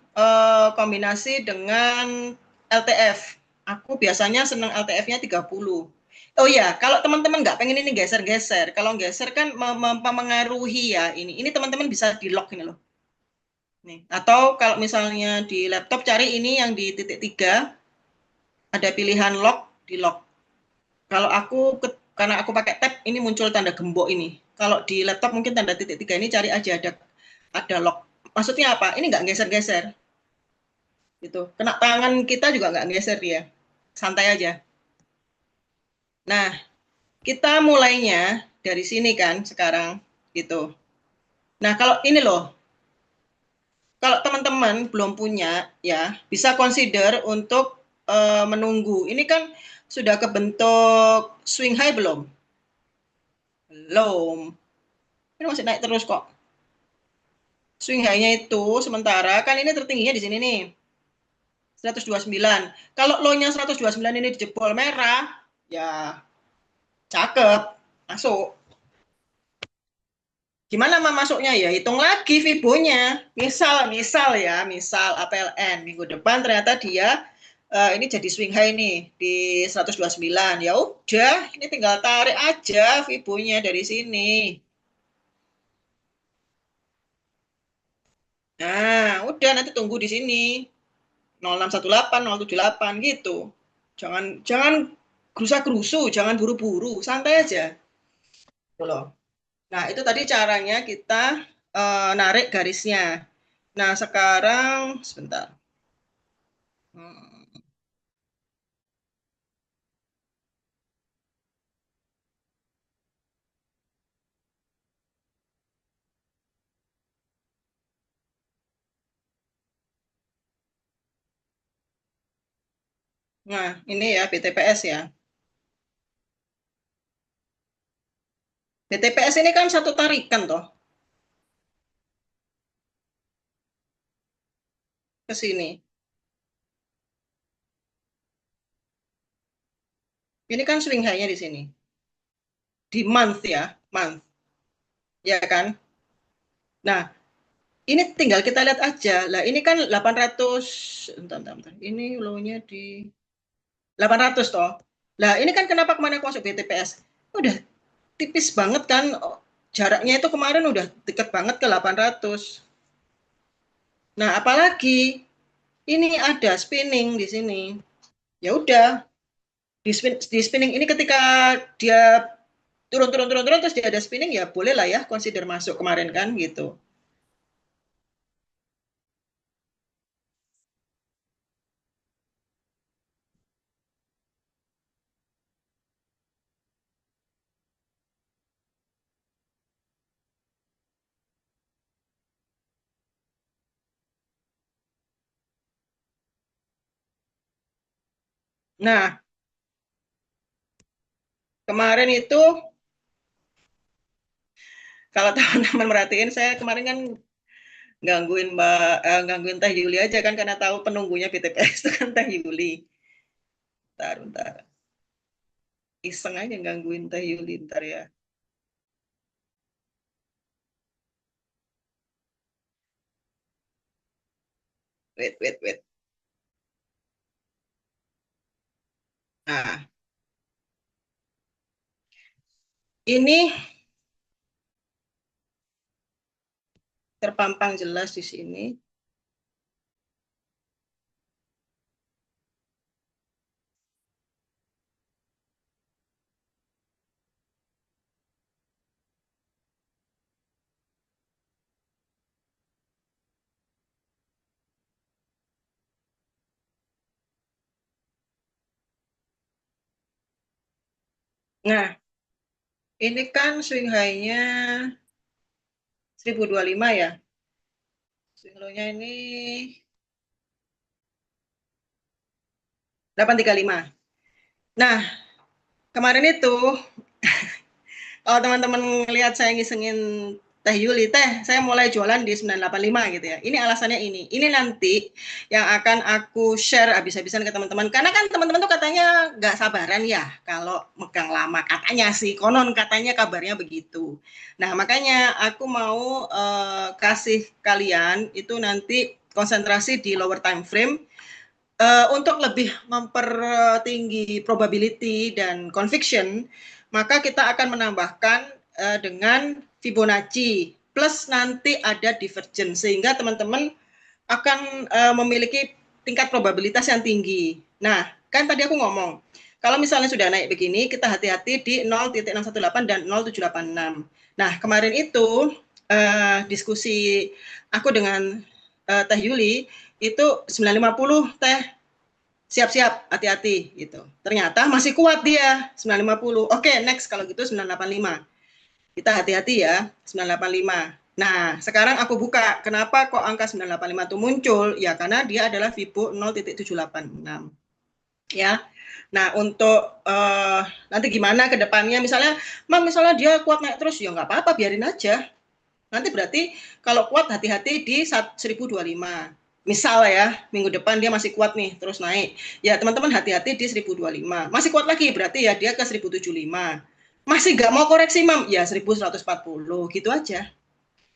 kombinasi dengan LTF. Aku biasanya senang LTF-nya 30. Oh iya, kalau teman-teman nggak pengen ini geser-geser, kalau geser kan mempengaruhi ya ini. Ini teman-teman bisa di lock ini loh. Nih. Atau kalau misalnya di laptop cari ini yang di titik 3, ada pilihan lock, di lock. Kalau aku, karena aku pakai tab, ini muncul tanda gembok ini. Kalau di laptop mungkin tanda titik 3 ini cari aja ada lock. Maksudnya apa? Ini nggak geser-geser. Gitu. Kena tangan kita juga nggak geser dia. Santai aja. Nah, kita mulainya dari sini kan sekarang. Gitu. Nah, kalau ini loh. Kalau teman-teman belum punya, ya bisa consider untuk menunggu. Ini kan sudah kebentuk swing high belum? Belum. Ini masih naik terus kok. Swing high-nya itu sementara kan ini tertingginya di sini nih. 129. Kalau low-nya 129 ini dijebol merah, ya cakep, masuk. Gimana masuknya ya? Hitung lagi Fibonya. Misal ya, misal APLN minggu depan ternyata dia ini jadi swing high nih di 129. Ya udah, ini tinggal tarik aja Fibonya dari sini. Nah, udah nanti tunggu di sini. 0618, 078 gitu. Jangan gerusa-gerusu, jangan buru-buru, santai aja. Gitu loh. Nah, itu tadi caranya kita narik garisnya. Nah, sekarang sebentar. Nah, ini ya BTPS ya. BTPS ini kan satu tarikan toh. Ke sini. Ini kan swing high-nya di sini. Di month ya, month. Ya kan? Nah, ini tinggal kita lihat aja. Lah ini kan 800, bentar. Ini low-nya di 800 toh. Lah ini kan kenapa kemarin aku masuk BTPS? Udah tipis banget kan. Jaraknya itu kemarin udah deket banget ke 800. Nah, apalagi ini ada spinning di sini. Ya udah, di spinning ini ketika dia turun terus dia ada spinning, ya boleh lah ya consider masuk kemarin kan gitu. Nah, kemarin itu kalau teman-teman merhatiin, saya kemarin kan gangguin Teh Yuli aja kan, karena tahu penunggunya BTPS itu kan Teh Yuli. Bentar. Iseng aja gangguin Teh Yuli ntar ya. Wait. Nah, ini terpampang jelas di sini. Nah, ini kan swing high-nya 1025 ya. Swing low-nya ini 835. Nah, kemarin itu kalau teman-teman ngelihat saya ngisengin Teh Yuli, saya mulai jualan di 985 gitu ya. Ini alasannya ini. Ini nanti yang akan aku share habis-habisan ke teman-teman. Karena kan teman-teman tuh katanya nggak sabaran ya kalau megang lama. Katanya sih, konon katanya kabarnya begitu. Nah, makanya aku mau kasih kalian itu nanti konsentrasi di lower time frame untuk lebih mempertinggi probability dan conviction, maka kita akan menambahkan dengan Fibonacci plus nanti ada divergence, sehingga teman-teman akan memiliki tingkat probabilitas yang tinggi. Nah, kan tadi aku ngomong, kalau misalnya sudah naik begini, kita hati-hati di 0.618 dan 0.786. Nah, kemarin itu diskusi aku dengan Teh Yuli, itu 950 Teh, siap-siap, hati-hati gitu. Ternyata masih kuat dia 950. Oke, next kalau gitu 985. Kita hati-hati ya, 985. Nah, sekarang aku buka. Kenapa kok angka 985 itu muncul? Ya, karena dia adalah Fibo 0.786. Ya. Nah, untuk nanti gimana ke depannya? Misalnya dia kuat naik terus, ya nggak apa-apa, biarin aja. Nanti berarti kalau kuat hati-hati di 1025. Misal ya, minggu depan dia masih kuat nih, terus naik. Ya, teman-teman hati-hati di 1025. Masih kuat lagi, berarti ya dia ke 1075. Masih nggak mau koreksi, Mam? Ya, 1140, gitu aja.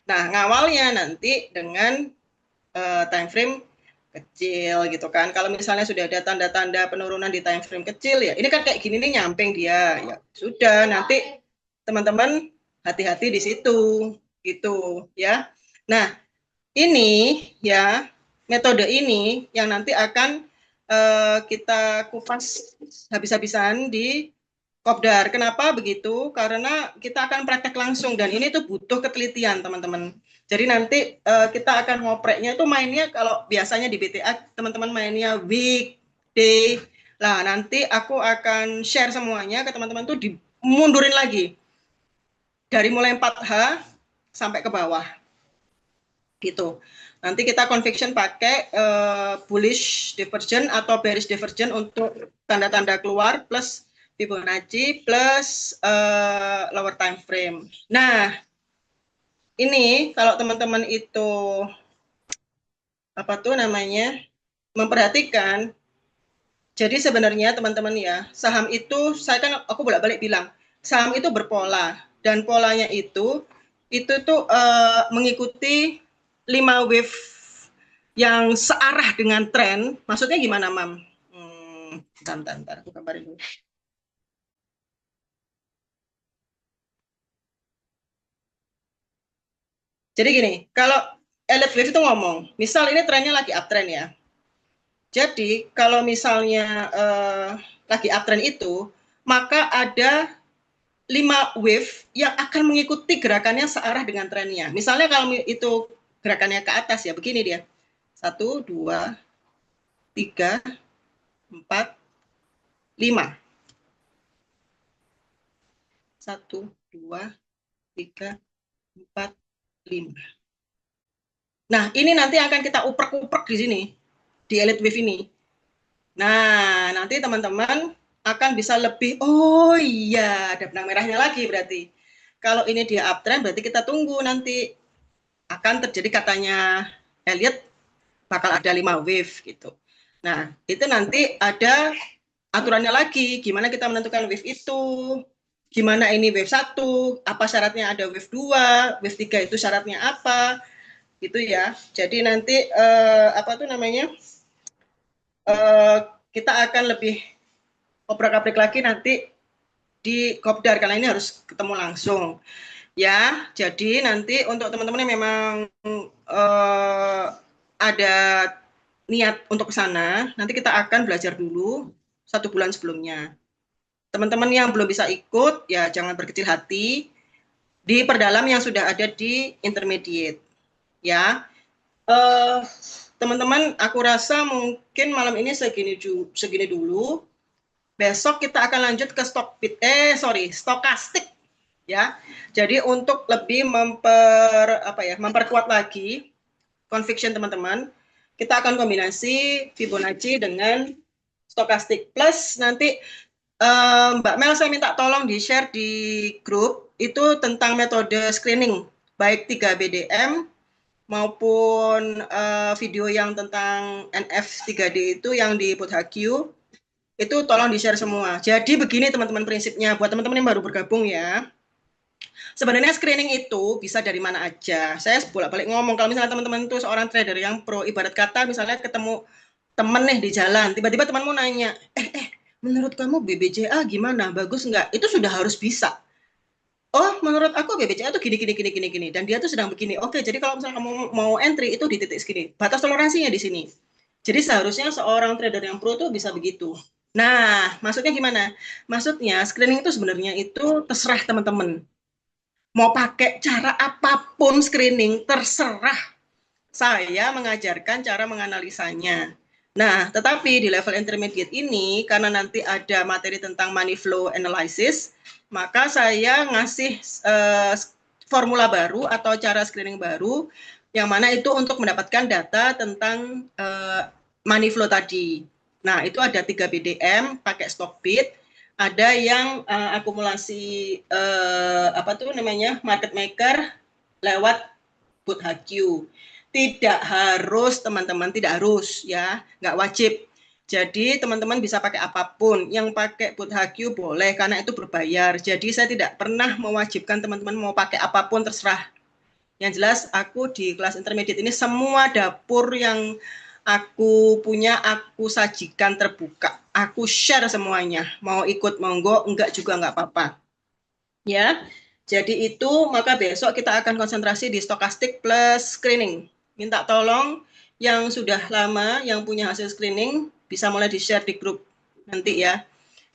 Nah, ngawalnya nanti dengan time frame kecil gitu kan. Kalau misalnya sudah ada tanda-tanda penurunan di time frame kecil, ya ini kan kayak gini nih, nyamping dia. Ya sudah, nanti teman-teman hati-hati di situ, gitu ya. Nah, ini ya, metode ini yang nanti akan kita kupas habis-habisan di Kopdar. Kenapa begitu? Karena kita akan praktek langsung dan ini tuh butuh ketelitian, teman-teman. Jadi nanti kita akan ngopreknya itu mainnya, kalau biasanya di BTA teman-teman mainnya weekday. Lah, nanti aku akan share semuanya ke teman-teman tuh dimundurin lagi. Dari mulai 4H sampai ke bawah. Gitu. Nanti kita conviction pakai bullish divergent atau bearish divergent untuk tanda-tanda keluar, plus Fibonacci plus lower time frame. Nah, ini kalau teman-teman itu apa tuh namanya memperhatikan, Jadi sebenarnya teman-teman ya, saham itu aku bolak-balik bilang, saham itu berpola dan polanya itu tuh mengikuti 5 wave yang searah dengan tren. Maksudnya gimana, Mam? Bentar, aku kabarin dulu. Jadi gini, kalau elite wave itu ngomong, misal ini trennya lagi uptrend ya. Jadi kalau misalnya lagi uptrend itu, maka ada 5 wave yang akan mengikuti gerakannya searah dengan trennya. Misalnya kalau itu gerakannya ke atas ya, begini dia. 1, 2, 3, 4, 5. 1, 2, 3, 4, 5. Nah, ini nanti akan kita uprek-uprek di sini, di elite wave ini. Nah, nanti teman-teman akan bisa lebih, oh iya, ada benang merahnya lagi berarti. Kalau ini dia uptrend, berarti kita tunggu nanti akan terjadi katanya Elliot bakal ada 5 wave gitu. Nah, itu nanti ada aturannya lagi, gimana kita menentukan wave itu, gimana ini wave 1, apa syaratnya ada wave 2, wave 3 itu syaratnya apa, gitu ya. Jadi nanti apa tuh namanya, kita akan lebih obrak-abrik lagi nanti di Kopdar, karena ini harus ketemu langsung. Ya, jadi nanti untuk teman-teman yang memang ada niat untuk ke sana, nanti kita akan belajar dulu 1 bulan sebelumnya. Teman-teman yang belum bisa ikut, ya jangan berkecil hati, diperdalam yang sudah ada di intermediate. Ya, teman-teman, aku rasa mungkin malam ini segini dulu. Besok kita akan lanjut ke stokastik. Ya, jadi untuk lebih memperkuat lagi conviction teman-teman, kita akan kombinasi Fibonacci dengan stokastik plus nanti Mbak Mel saya minta tolong di share di grup itu tentang metode screening baik 3 BDM maupun video yang tentang NF 3D itu yang di PutHQ itu tolong di share semua. Jadi begini teman-teman prinsipnya buat teman-teman yang baru bergabung ya. Sebenarnya screening itu bisa dari mana aja. Saya bolak-balik ngomong, kalau misalnya teman-teman itu seorang trader yang pro, ibarat kata misalnya ketemu temen nih di jalan, tiba-tiba temanmu nanya, menurut kamu BBCA gimana? Bagus nggak? Itu sudah harus bisa. Oh, menurut aku BBCA itu gini. Dan dia tuh sedang begini. Oke, jadi kalau misalnya kamu mau entry, itu di titik segini. Batas toleransinya di sini. Jadi seharusnya seorang trader yang pro tuh bisa begitu. Nah, maksudnya gimana? Maksudnya screening itu sebenarnya itu terserah teman-teman. Mau pakai cara apapun screening, terserah. Saya mengajarkan cara menganalisanya. Nah, tetapi di level intermediate ini, karena nanti ada materi tentang money flow analysis, maka saya ngasih formula baru atau cara screening baru, yang mana itu untuk mendapatkan data tentang money flow tadi. Nah, itu ada 3 BDM, pakai Stockbit, ada yang akumulasi market maker lewat PutHQ. Tidak harus teman-teman, tidak harus ya, nggak wajib. Jadi teman-teman bisa pakai apapun, yang pakai PutHQ boleh karena itu berbayar. Jadi saya tidak pernah mewajibkan teman-teman mau pakai apapun, terserah. Yang jelas aku di kelas intermediate ini semua dapur yang aku punya aku sajikan terbuka. Aku share semuanya. Mau ikut monggo, enggak juga enggak apa-apa. Ya. Jadi itu maka besok kita akan konsentrasi di stokastik plus screening. Minta tolong yang sudah lama yang punya hasil screening bisa mulai di-share di grup nanti ya.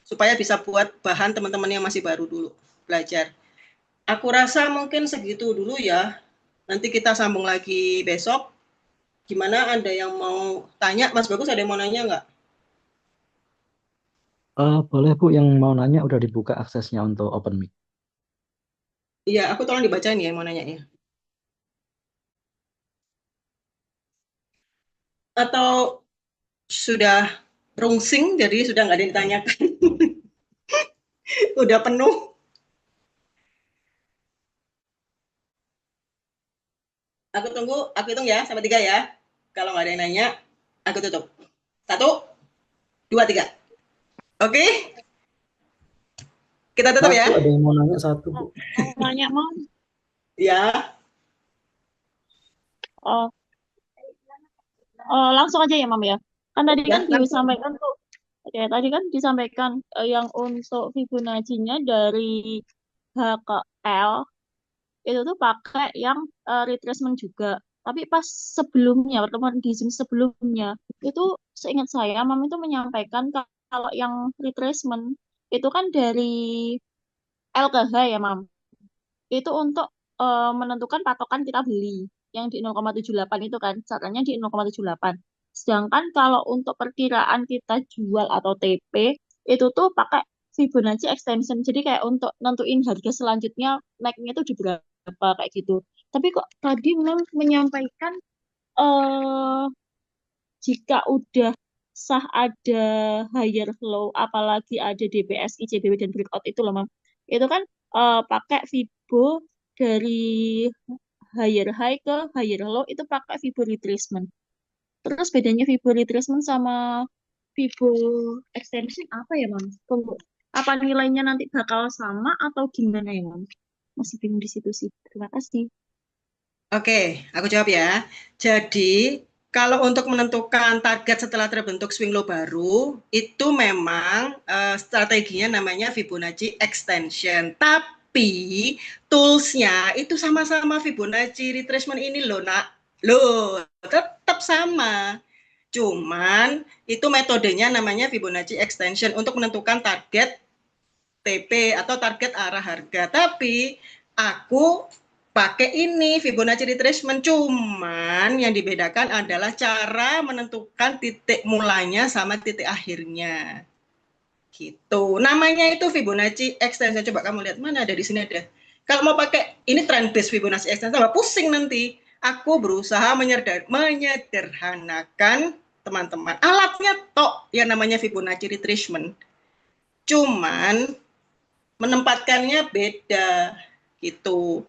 Supaya bisa buat bahan teman-teman yang masih baru dulu belajar. Aku rasa mungkin segitu dulu ya. Nanti kita sambung lagi besok. Gimana, ada yang mau tanya? Mas Bagus ada yang mau nanya nggak? Boleh Bu, yang mau nanya udah dibuka aksesnya untuk open mic. Iya, aku tolong dibacain ya yang mau nanya ya. Atau sudah rungsing, jadi sudah nggak ada yang ditanyakan. Udah penuh. Aku hitung ya, sampai 3 ya. Kalau nggak ada yang nanya, aku tutup. 1, 2, 3. Oke? Kita tutup ya. Ada yang mau nanya satu, Bu. Nanya mau? Ya. Oh, langsung aja ya, Mam ya. Kan tadi Ya, kan langsung. disampaikan tuh. Oke, tadi kan disampaikan yang untuk Fibonacci-nya dari H ke L itu tuh pakai yang retracement juga. Tapi pas sebelumnya, pertemuan di Zoom sebelumnya, itu seingat saya, Mam itu menyampaikan kalau yang retracement itu kan dari L ke H ya, Mam. Itu untuk menentukan patokan kita beli yang di 0,78 itu kan caranya di 0,78. Sedangkan kalau untuk perkiraan kita jual atau TP itu tuh pakai Fibonacci extension. Jadi kayak untuk nentuin harga selanjutnya naiknya itu di berapa kayak gitu. Tapi kok tadi Mam menyampaikan eh jika udah sah ada higher low apalagi ada DBS, ICBW dan breakout itu loh Mam. Itu kan pakai Fibo dari higher high ke higher low itu pakai Fibo retracement. Terus bedanya Fibo retracement sama Fibo extension apa ya, Mam? Tunggu. Apa nilainya nanti bakal sama atau gimana ya, Mam? Masih bingung di situ sih. Terima kasih. Oke, aku jawab ya. Jadi, kalau untuk menentukan target setelah terbentuk swing low baru, itu memang strateginya namanya Fibonacci extension. Tapi, tools-nya itu sama-sama Fibonacci retracement ini loh, nak. Loh, tetap sama. Cuman, itu metodenya namanya Fibonacci extension untuk menentukan target TP atau target arah harga. Tapi, aku pakai ini Fibonacci retracement, cuman yang dibedakan adalah cara menentukan titik mulanya sama titik akhirnya. Gitu. Namanya itu Fibonacci extension. Coba kamu lihat mana ada di sini ada. Kalau mau pakai ini trend based Fibonacci extension, pusing nanti. Aku berusaha menyederhanakan teman-teman. Alatnya tok yang namanya Fibonacci retracement. Cuman menempatkannya beda gitu.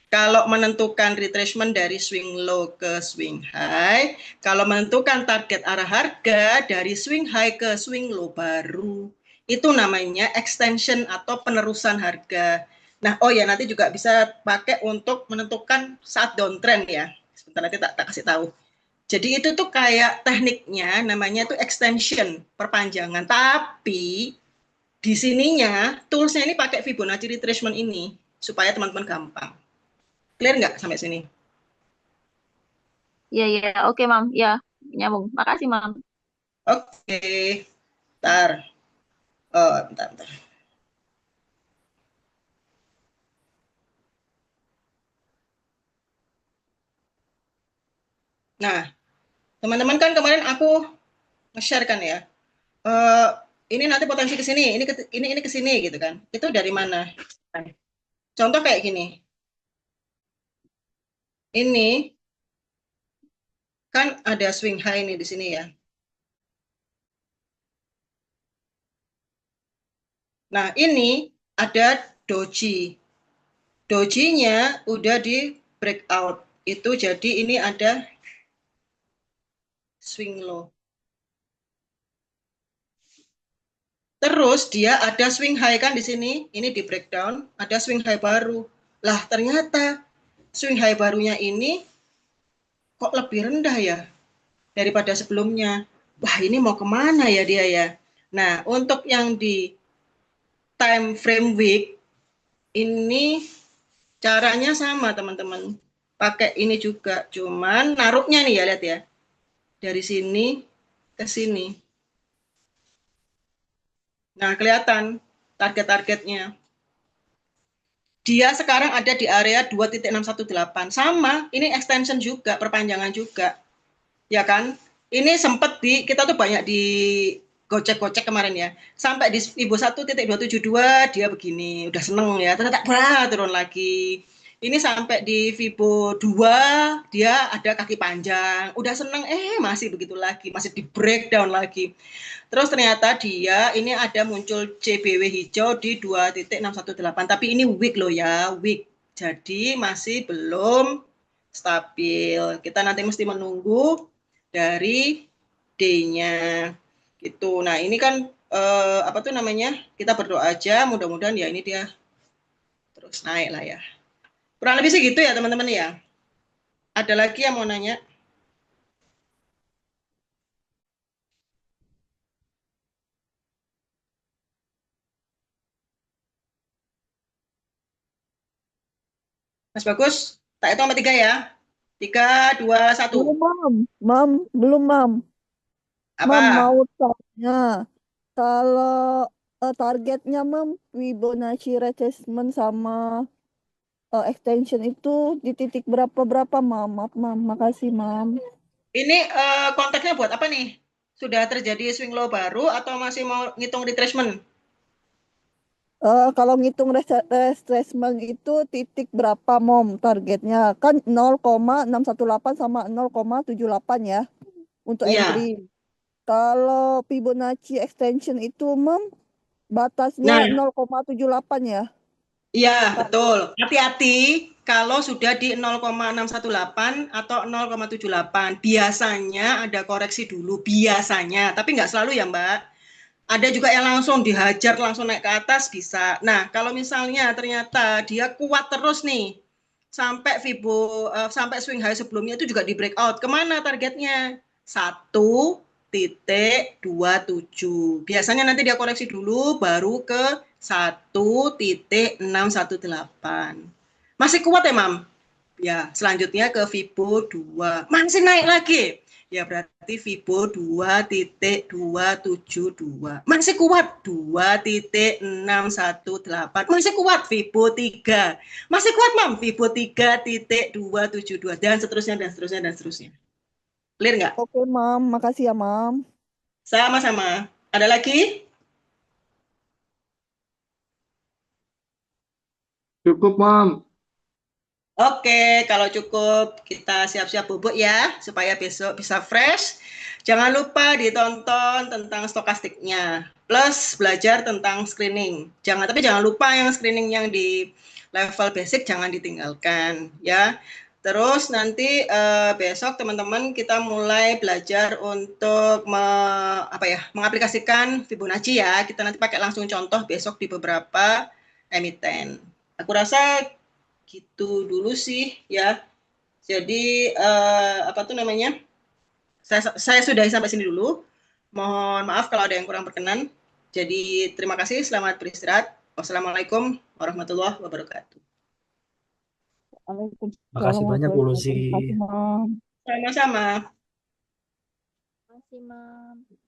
Kalau menentukan retracement dari swing low ke swing high, kalau menentukan target arah harga dari swing high ke swing low baru, itu namanya extension atau penerusan harga. Nah, oh ya nanti juga bisa pakai untuk menentukan saat downtrend ya. Sebentar nanti tak kasih tahu. Jadi itu tuh kayak tekniknya namanya itu extension, perpanjangan. Tapi di sininya toolsnya ini pakai Fibonacci retracement ini supaya teman-teman gampang. Clear nggak sampai sini? Iya, iya. Oke, Mam. Ya, nyambung. Makasih, Mam. Oke, bentar. Oh, bentar. Nah, teman-teman kan kemarin aku nge-share kan ya. Ini nanti potensi ke sini, ini ke sini gitu kan. Itu dari mana? Contoh kayak gini. Ini kan ada swing high nih di sini ya. Nah, ini ada doji. Dojinya udah di breakout. Itu jadi ini ada swing low. Terus dia ada swing high kan di sini, ini di breakdown, ada swing high baru. Lah ternyata swing high barunya ini kok lebih rendah ya daripada sebelumnya. Wah ini mau kemana ya dia ya. Nah untuk yang di time frame week ini caranya sama teman-teman. Pakai ini juga, cuman naruhnya nih ya lihat ya. Dari sini ke sini. Nah, kelihatan target-targetnya. Dia sekarang ada di area 2.618. Sama, ini extension juga, perpanjangan juga. Ya kan? Ini sempat kita tuh banyak di gocek-gocek kemarin ya. Sampai di Fibo 1.272 dia begini, udah seneng ya. Ternyata turun lagi. Ini sampai di Fibo 2 dia ada kaki panjang, udah seneng masih begitu lagi, masih di breakdown lagi. Terus ternyata dia ini ada muncul CBW hijau di 2.618, tapi ini weak loh ya, weak. Jadi masih belum stabil. Kita nanti mesti menunggu dari D-nya Itu. Nah, ini kan apa tuh namanya? Kita berdoa aja, mudah-mudahan ya ini dia terus naik lah ya. Kurang lebih segitu ya teman-teman ya. Ada lagi yang mau nanya? Mas Bagus, tak hitung sampai 3 ya. 3, 2, 1. Belum, Mam. Mam, belum, Mam. Apa? Mam mau tanya, kalau targetnya, Mam, Fibonacci retracement sama extension itu di titik berapa, Mam? Maaf, Mam. Makasih, Mam. Ini konteksnya buat apa nih? Sudah terjadi swing low baru atau masih mau ngitung retracement? Kalau ngitung retracement itu titik berapa, Mom, targetnya? Kan 0,618 sama 0,78 ya untuk Iya. entry. Kalau Fibonacci extension itu, Mom, Nah, batasnya 0,78 ya. iya betul. Hati-hati kalau sudah di 0,618 atau 0,78. Biasanya ada koreksi dulu, biasanya. Tapi nggak selalu ya Mbak. Ada juga yang langsung dihajar, langsung naik ke atas bisa. Nah, kalau misalnya ternyata dia kuat terus nih, sampai sampai swing high sebelumnya itu juga di breakout. Kemana targetnya? 1,27. Biasanya nanti dia koreksi dulu, baru ke 1,618. Masih kuat ya, Mam? Ya, selanjutnya ke Fibo 2. Masih naik lagi. Ya berarti Fibo 2,272. Masih kuat 2,618. Masih kuat Fibo 3. Masih kuat Mam Fibo 3,272 dan seterusnya dan seterusnya dan seterusnya. Clear nggak? Oke, Mam. Makasih ya, Mam. Sama-sama. Ada lagi? Cukup, Mam. Oke, kalau cukup kita siap-siap bubuk ya, supaya besok bisa fresh. Jangan lupa ditonton tentang stokastiknya, plus belajar tentang screening. Tapi jangan lupa yang screening yang di level basic jangan ditinggalkan ya. Terus nanti besok teman-teman kita mulai belajar untuk mengaplikasikan Fibonacci ya. Kita nanti pakai langsung contoh besok di beberapa emiten. Aku rasa gitu dulu sih ya. Jadi apa tuh namanya? Saya sudah sampai sini dulu. Mohon maaf kalau ada yang kurang berkenan. Jadi terima kasih, selamat beristirahat. Wassalamualaikum warahmatullahi wabarakatuh. Waalaikumsalam Makasih banyak Bu warahmatullahi Lucy. wabarakatuh, Mam. Sama-sama. Terima kasih, Mam.